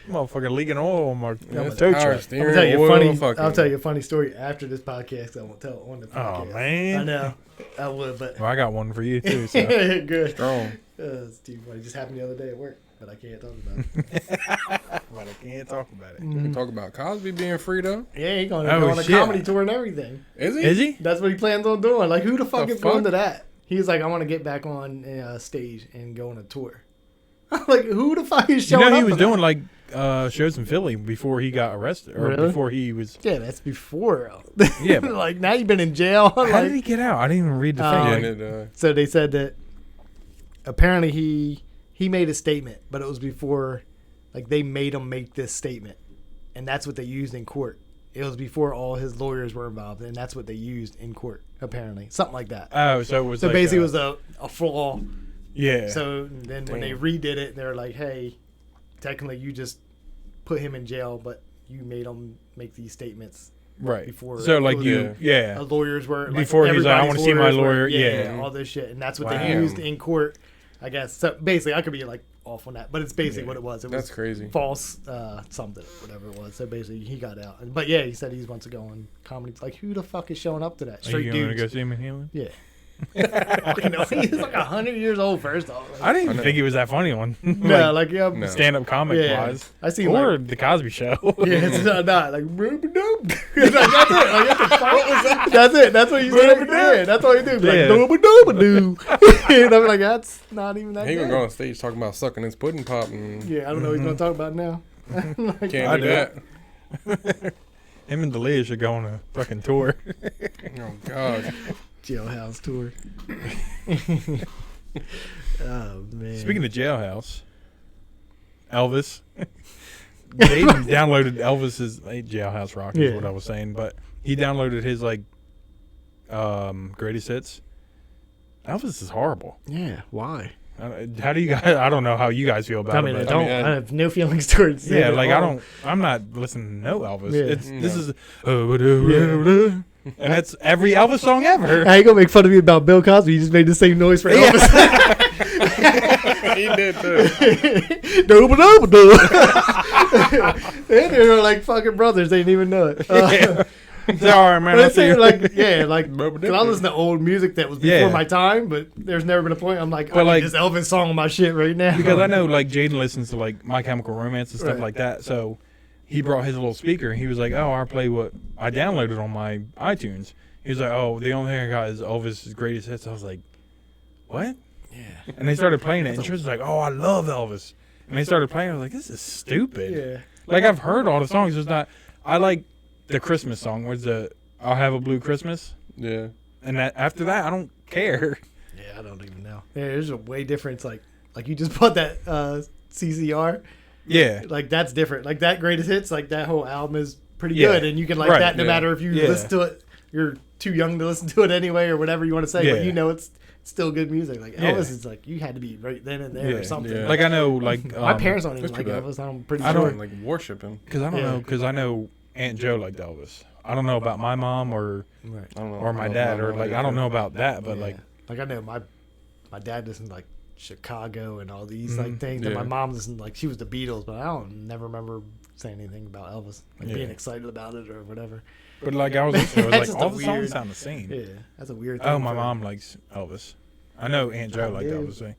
Motherfucker leaking oil on my yeah, it's tow power truck. I'm steering, gonna tell you a oil, funny. fucking- I'll tell you a funny story after this podcast. I won't tell it on the podcast. Oh, man. I know. I would, but Well, I got one for you, too. So. good. strong. It's too funny. It just happened the other day at work, but I can't talk about it. But I can't talk about it. We can talk about Cosby being free though. Yeah, he's gonna Oh, go on a shit. comedy tour and everything. Is he? Is he? That's what he plans on doing. Like, who the fuck The is going fuck? to that? He's like, I want to get back on stage and go on a tour. I'm like, who the fuck is You showing know, he up was for that? doing like shows in Philly before he got arrested, or Really? before he was. Yeah, that's before. Yeah, but like now you've been in jail. how Like, did he get out? I didn't even read the Oh, thing. Yeah, Like, and it, so they said that apparently he made a statement, but it was before, like they made him make this statement, and that's what they used in court. It was before all his lawyers were involved, and that's what they used in court. Apparently, something like that. oh, so it was So like, basically, it was a flaw. yeah. So then when they Damn. redid it, they're like, hey, technically you just put him in jail, but you made him make these statements right. before. So like it was- you, yeah. lawyers were like, Before he's like, I everybody's wanna see my lawyers were- lawyer, yeah. all this shit, and that's what they Wow. used in court, I guess. So basically, I could be like off on that, but it's basically Yeah. what it was. It that's was crazy. false something, whatever it was. So basically, he got out. But yeah, he said he wants to go on comedy. Like, who the fuck is showing up to that? Are Straight you going to dudes. go see him in Healing? Yeah. You know, he's like 100 years old. First off, like, I didn't I even know. think he was that funny one. no, like yeah, No. Stand-up comic yeah. wise. I see Or like, the Cosby Show. yeah, it's not like doop. Like, that's it. Like, that's, what was that? That's it. That's what you said. Yeah, that's what you do. Like Yeah. dooba doo. And I'm like, that's not even that He good. gonna go on stage talking about sucking his pudding pop and Yeah, I don't know what he's gonna talk about now. Like, can't I do do. that. Him and D'Elia should go on a fucking tour. Oh God. Jailhouse tour. Oh man. Speaking of Jailhouse, Elvis. Jaden downloaded Elvis's Jailhouse Rock is Yeah. what I was saying, but he downloaded his like greatest hits. Elvis is horrible. yeah, why? How do you guys? I don't know how you guys feel about I it. mean, I but- don't. I have no feelings towards. Yeah, it like at I all. don't. I'm not listening to no Elvis. Yeah. This No. is and that's every Elvis song ever. I ain't gonna make fun of you about Bill Cosby. You just made the same noise for Yeah. Elvis. He did too. Dooba dooba doo. And they were like fucking brothers. They didn't even know it. Yeah. Sorry, man. But I'll it's see you. like, yeah, like, Bubba 'cause I listen to old music that was before Yeah. my time, but there's never been a point I'm like, But I like- need this Elvis song on my shit right now. Because I know like Jaden listens to like My Chemical Romance and stuff Right. like that. So he brought his little speaker and he was like, "Oh, I play what I downloaded on my iTunes." He was like, "Oh, the only thing I got is Elvis's greatest hits." I was like, "What?" Yeah. And they started playing it, and Trish was like, "Oh, I love Elvis." And they started playing. I was like, "This is stupid." Yeah. Like I've heard all the songs. It's not. I like the Christmas song. Where's the "I'll Have a Blue Christmas"? Yeah. And that after that, I don't care. Yeah, I don't even know. Yeah, there's a way difference. Like you just bought that CCR. Yeah. Like that's different. Like that greatest hits. Like that whole album is pretty Yeah. good, and you can like Right, that no yeah. matter if you Yeah. listen to it. You're too young to listen to it anyway, or whatever you want to say. But Yeah. you know it's still good music. Like Yeah. Elvis is like you had to be right then and there Yeah. or something. Yeah. Like I know, like My parents don't even Let's like do that. Elvis. I'm pretty I sure. don't- Like worship him. because I don't Yeah. know, because I know Aunt Joe liked Elvis. I don't know about my mom or Right. I don't know. or my I don't dad know or what like they I don't do. know about that, but Yeah. like I know my dad listened to like Chicago and all these like Mhm. things. And my Yeah. mom listened like she was the Beatles, but I don't never remember saying anything about Elvis, like Yeah. being excited about it or whatever. but like I was listening, it was That's like just all a the songs weird- sound the same. Yeah, that's a weird thing. Oh, my for- mom likes Elvis. I know Aunt Jo I liked do. Elvis. Thing.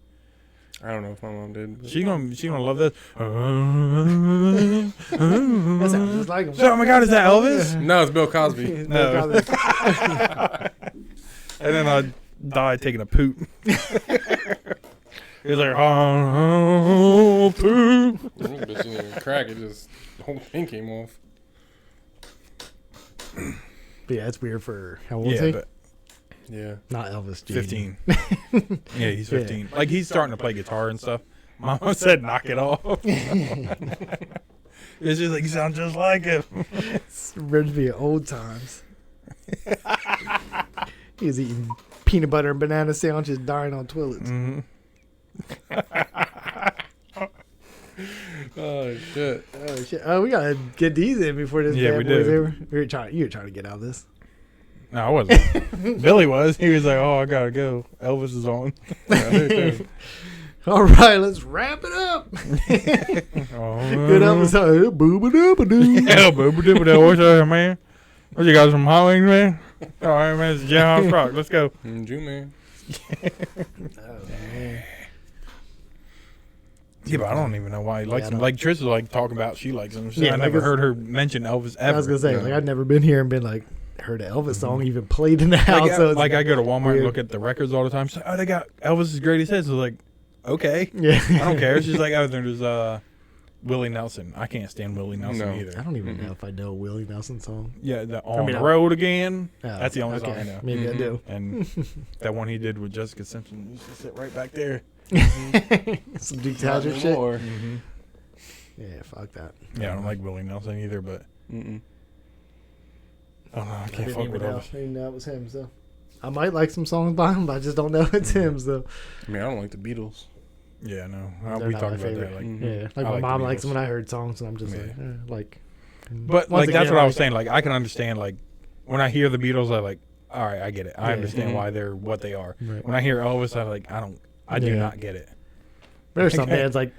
I don't know if my mom did. But She gonna love this. That sounds just like him. Oh my God, is that Elvis? no, it's Bill Cosby. No. And then I died taking a poop. He's like, oh, poop. Bitch didn't even crack it. Just the whole thing came off. But yeah, it's weird for how old is Yeah, he? but Yeah. Not Elvis. Jr. 15. Yeah, he's 15. Like he's starting to play guitar and stuff. Mama said, knock it off. It's just like you sound just like him. It's reminds me of old times. He was eating peanut butter and banana sandwiches, dying on toilets. Mm-hmm. Oh shit. Oh shit! Oh, we gotta get these in before this Yeah, bad we boy's do. over. You were trying to get out of this. No, I wasn't. Billy was. He was like, oh, I gotta go. Elvis is on. Yeah, I do too. All right, let's wrap it up. Oh, Good episode. Booba-dooba-doo. Yeah, booba-dooba-doo. What's up, man? What you got, some hot wings, man? All right, man. It's John Frock. Let's go. Jew man. Oh, man. Yeah, but I don't even know why he likes Yeah, I him. don't- Like Trish was like talking about she likes him. Yeah, I like never it's- heard her mention Elvis I ever. was gonna say, Yeah. like, I'd never been here and been like, heard an Elvis song even played in the house. Like, so it's like I go to Walmart weird. and look at the records all the time. She's like, oh, they got Elvis's greatest hits. I was like, okay, yeah, I don't care. She's like, oh, there's Willie Nelson. I can't stand Willie Nelson No. either. I don't even know if I know a Willie Nelson song. Yeah, the On mean, the I- Road Again. Oh, That's the only song I know. Maybe I do. And that one he did with Jessica Simpson used to sit right back there. Some Duke Not Hazard shit. anymore. Mm-hmm. Yeah, fuck that. Yeah, I don't like Willie Nelson either, but Mm-mm. I don't know. I can't didn't fuck even with know. Elvis. I didn't even know it was him. So I might like some songs by him, but I just don't know it's him. So I mean, I don't like the Beatles. Yeah, no. They're We not talked my about favorite. that. Like, Mhm. yeah, like I my like the mom likes Beatles. them when I heard songs, and I'm just Yeah. like. But Once like that's again, what I like- was saying. Like I can understand. Like when I hear the Beatles, I like. All right, I get it. I Yeah. understand Mhm. why they're what they are. Right. When I hear Elvis, I like. I don't. I do Yeah. not get it. There's some Okay. bands like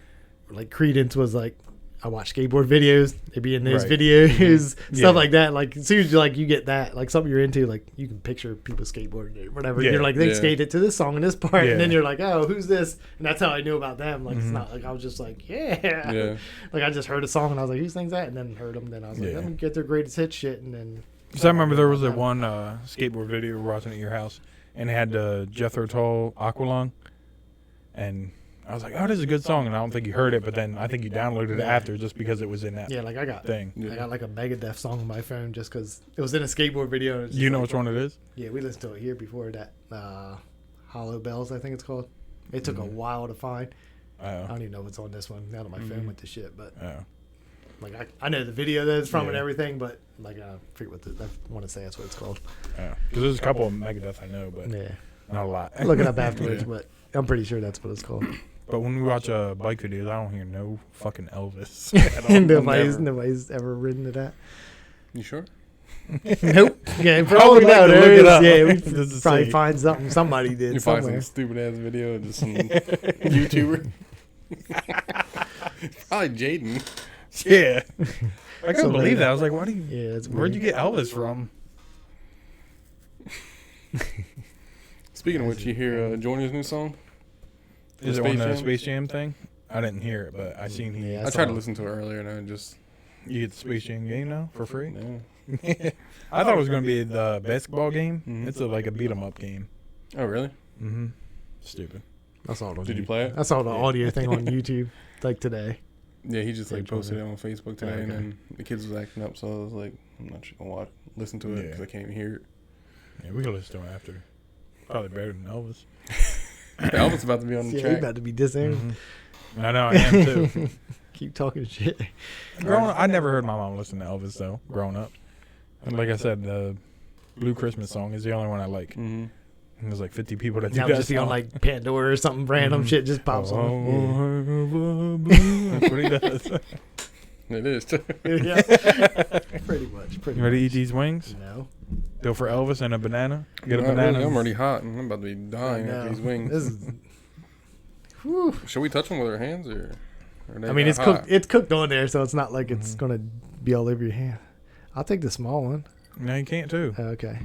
Creedence was like, I watch skateboard videos. They be in those Right. videos, Mhm. stuff Yeah. like that. Like as soon as you get that, like something you're into, like you can picture people skateboarding or whatever. Yeah. You're like they Yeah. skated to this song and this part, and then Yeah. you're like, oh, who's this? And that's how I knew about them. Like it's Mhm. not like I was just like, yeah. Yeah. Like I just heard a song and I was like, who sings that? And then heard them. Then I was like, Yeah. let me get their greatest hit shit. And then So I remember there was that one skateboard video we were watching at your house, and it had Jethro Tull Aqualung, and I was like, "Oh, this is a good song," and I don't think you heard it, but then I think you downloaded it Yeah. after just because it was in that yeah, like I got thing. Yeah. I got like a Megadeth song on my phone just because it was in a skateboard video. And it's You just know like, which one it is? Yeah, we listened to it here before that. Hollow Bells, I think it's called. It took a Mhm. while to find. I Oh, don't even know what's on this one. Now that my phone Mhm. went to shit, but oh, like I know the video that it's from and Yeah. everything, but like I forget I want to say that's what it's called. oh. Because there's a couple of Megadeth I know, but Yeah, not a lot. look it up afterwards, Yeah. but I'm pretty sure that's what it's called. But when we watch bike videos, I don't hear no fucking Elvis. at all. nobody's Never. ever ridden to that. You sure? Nope. Yeah, for I all we would like know, to there look it is. up. Yeah, we Just to probably see. find something somebody did You find somewhere. some stupid ass video of just some YouTuber. Probably Jaden. Yeah. I couldn't So believe bad. that. I was like, "What? Do you? Yeah, it's Where'd you weird. get Elvis from?" Speaking of which, you hear Jordan's new song? Is it Space on the Jam? Space Jam thing? I didn't hear it, but I seen he. Yeah, I I tried to saw- listen to it earlier and I just You get the Space Jam game now for free. yeah. I thought it was going to be the basketball game. Mhm. It's like a beat 'em up game. Oh really? Mm-hmm. Stupid. I saw it on Did you YouTube. play it? I saw the Yeah. audio thing on YouTube like today. Yeah, he just like Which posted it one? on Facebook today, and Okay. then the kids was acting up, so I was like, I'm not sure gonna listen to it because Yeah. I can't even hear it. Yeah, we can listen to it after. Probably better than Elvis. Elvis about to be on the Yeah, you track. about to be dissing. Mhm. I know I am too. Keep talking shit. Growing up, I never heard my mom listen to Elvis though. Growing up, and like I said, the Blue Christmas song is the only one I like. Mm-hmm. And there's like 50 people that do Now that just be on song. like Pandora or something random Mhm. shit just pops on. That's what he does. It is too. Yeah. Pretty much. You ready to eat these wings? No. Go for Elvis and a banana. Get a Not banana. really, I'm already hot and I'm about to be dying No. after these wings. This is. Whew. Should we touch them with our hands or they I mean, got it's hot? cooked. It's cooked on there, so it's not like it's gonna be all over your hand. I'll take the small one. No, you can't too. Okay.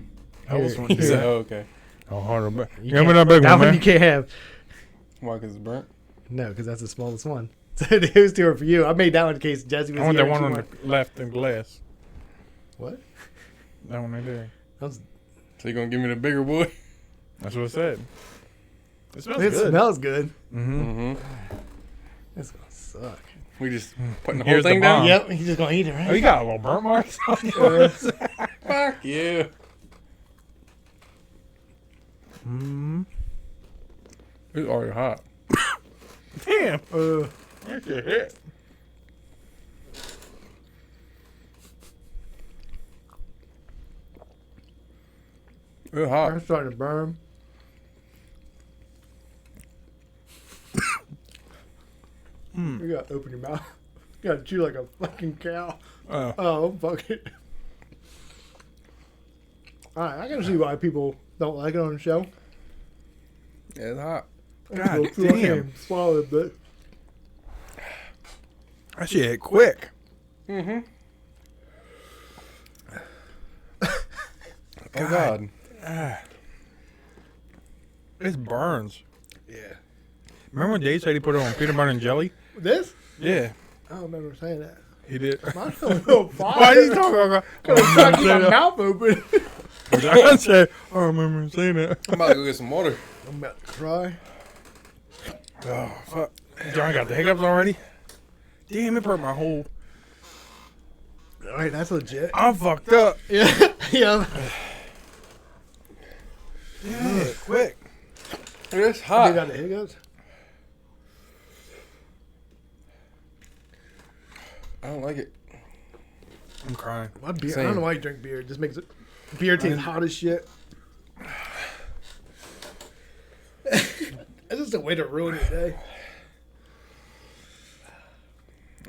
Elvis Here- one He did. said, oh, okay. Oh, harder. But You give me can't- that big that one, one man. you can't have. Why? Because it's burnt? No, because that's the smallest one. So those two are for you. I made that one in case Jesse was I want here. that and one she on the left in glass. What? That one right there. That So you going to give me the bigger boy? That's what it said. It smells it good. smells good. Mm-hmm. Mm-hmm. It's gonna suck. We just putting the whole Here's the thing down? bomb. Yep, he's just gonna eat it, right? Oh, you got a little burnt marks on yours. Fuck you. Mm. It's already hot. Damn. That's a hit. It's hot. I'm starting to burn. You gotta open your mouth. You gotta chew like a fucking cow. Oh. Oh, fuck it. Alright, I can see why people don't like it on the show. Yeah, it's hot. God Go through it damn. and swallow it, but That shit hit quick. Mm-hmm. Oh, God. It burns. yeah. Remember when Dave said he put it on peanut butter and jelly? This? Yeah, I don't remember saying that. he did. Mine's a little fire. Why are you talking about? Trying to keep my mouth open. I said, I remember saying that. I'm about to go get some water. I'm about to cry. Oh, fuck. John got the hiccups already? Damn, it burnt my whole... Alright, that's legit. I'm fucked up. Yeah. Yeah. Yeah, quick. It's You hot. got the hiccups? I don't like it. I'm crying. My beer. I Same. don't know why you drink beer. It just makes it. Beer tastes hot as shit. That's just a way to ruin your day.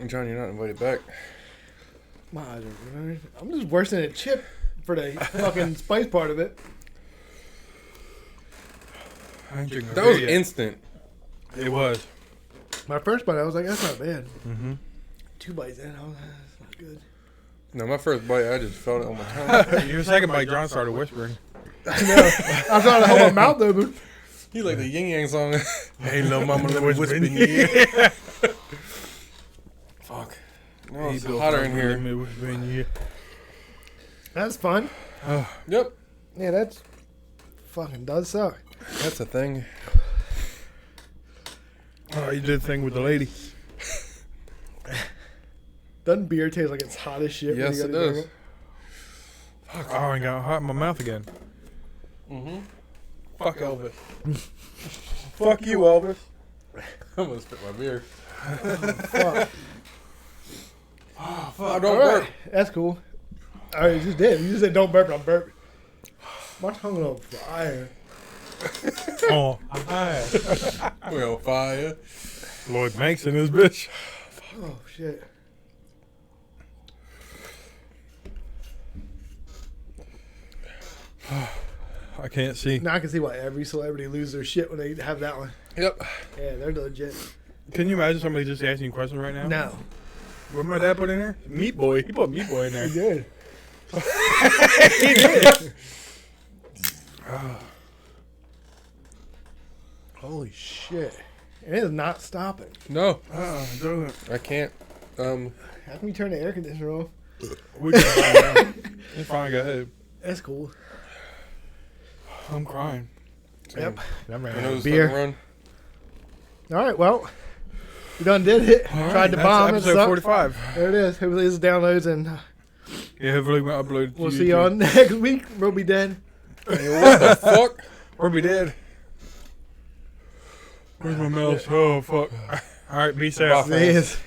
John, you're not invited back. My eyes are burning. I'm just worse than a chip for the fucking spice part of it. I ain't drinking That was beer yet. instant. It was. My first bite, I was like, that's not bad. Mm-hmm. 2 bites in, I was like, that's not good. No, my first bite, I just felt it on my tongue. Your second bite, John started whispering. I know. I'm trying to hold my mouth open. He like the Yin Yang song. Hey, little mama, let me whisper in your your ear. ear. Fuck. No, it's hotter in Let here. me whisper in your ear. That's fun. Yep. Yeah, that's fucking does suck. That's a thing. Oh, you did the thing with the lady. Doesn't beer taste like it's hot as shit? when Yes, you it gotta does. drink Oh, I ain't got hot in my mouth again. Mm-hmm. Fuck Elvis. Fuck you, Elvis. I'm gonna spit my beer. Fuck. Oh, don't Alright, burp. that's cool. Alright, you just did. You just said don't burp, I'm burping. My tongue is on fire. Oh, hi. We on fire. Lloyd Banks in this bitch. Oh, shit. I can't see. Now I can see why every celebrity loses their shit when they have that one. Yep. Yeah, they're legit. Can you imagine somebody just asking you questions right now? No. What my dad put in there? Meat Boy. He put Meat Boy in there. He did. He did. Holy shit. And it is not stopping. No, Do I can't. How can you turn the air conditioner off? we can find out. It's fine, go ahead. That's cool. I'm crying. Yep. I'm My ready. nose is Beer. starting to run. All right, well, we done did it. Tried to That's bomb it. episode sucked. 45. There it is. Hopefully this downloads, and Yeah, hopefully we'll upload it to we'll YouTube. see you on next week. We'll be dead. Hey, what the fuck? Or be dead. Where's my mouse? Oh, fuck. All right, be safe. Bye, See yous.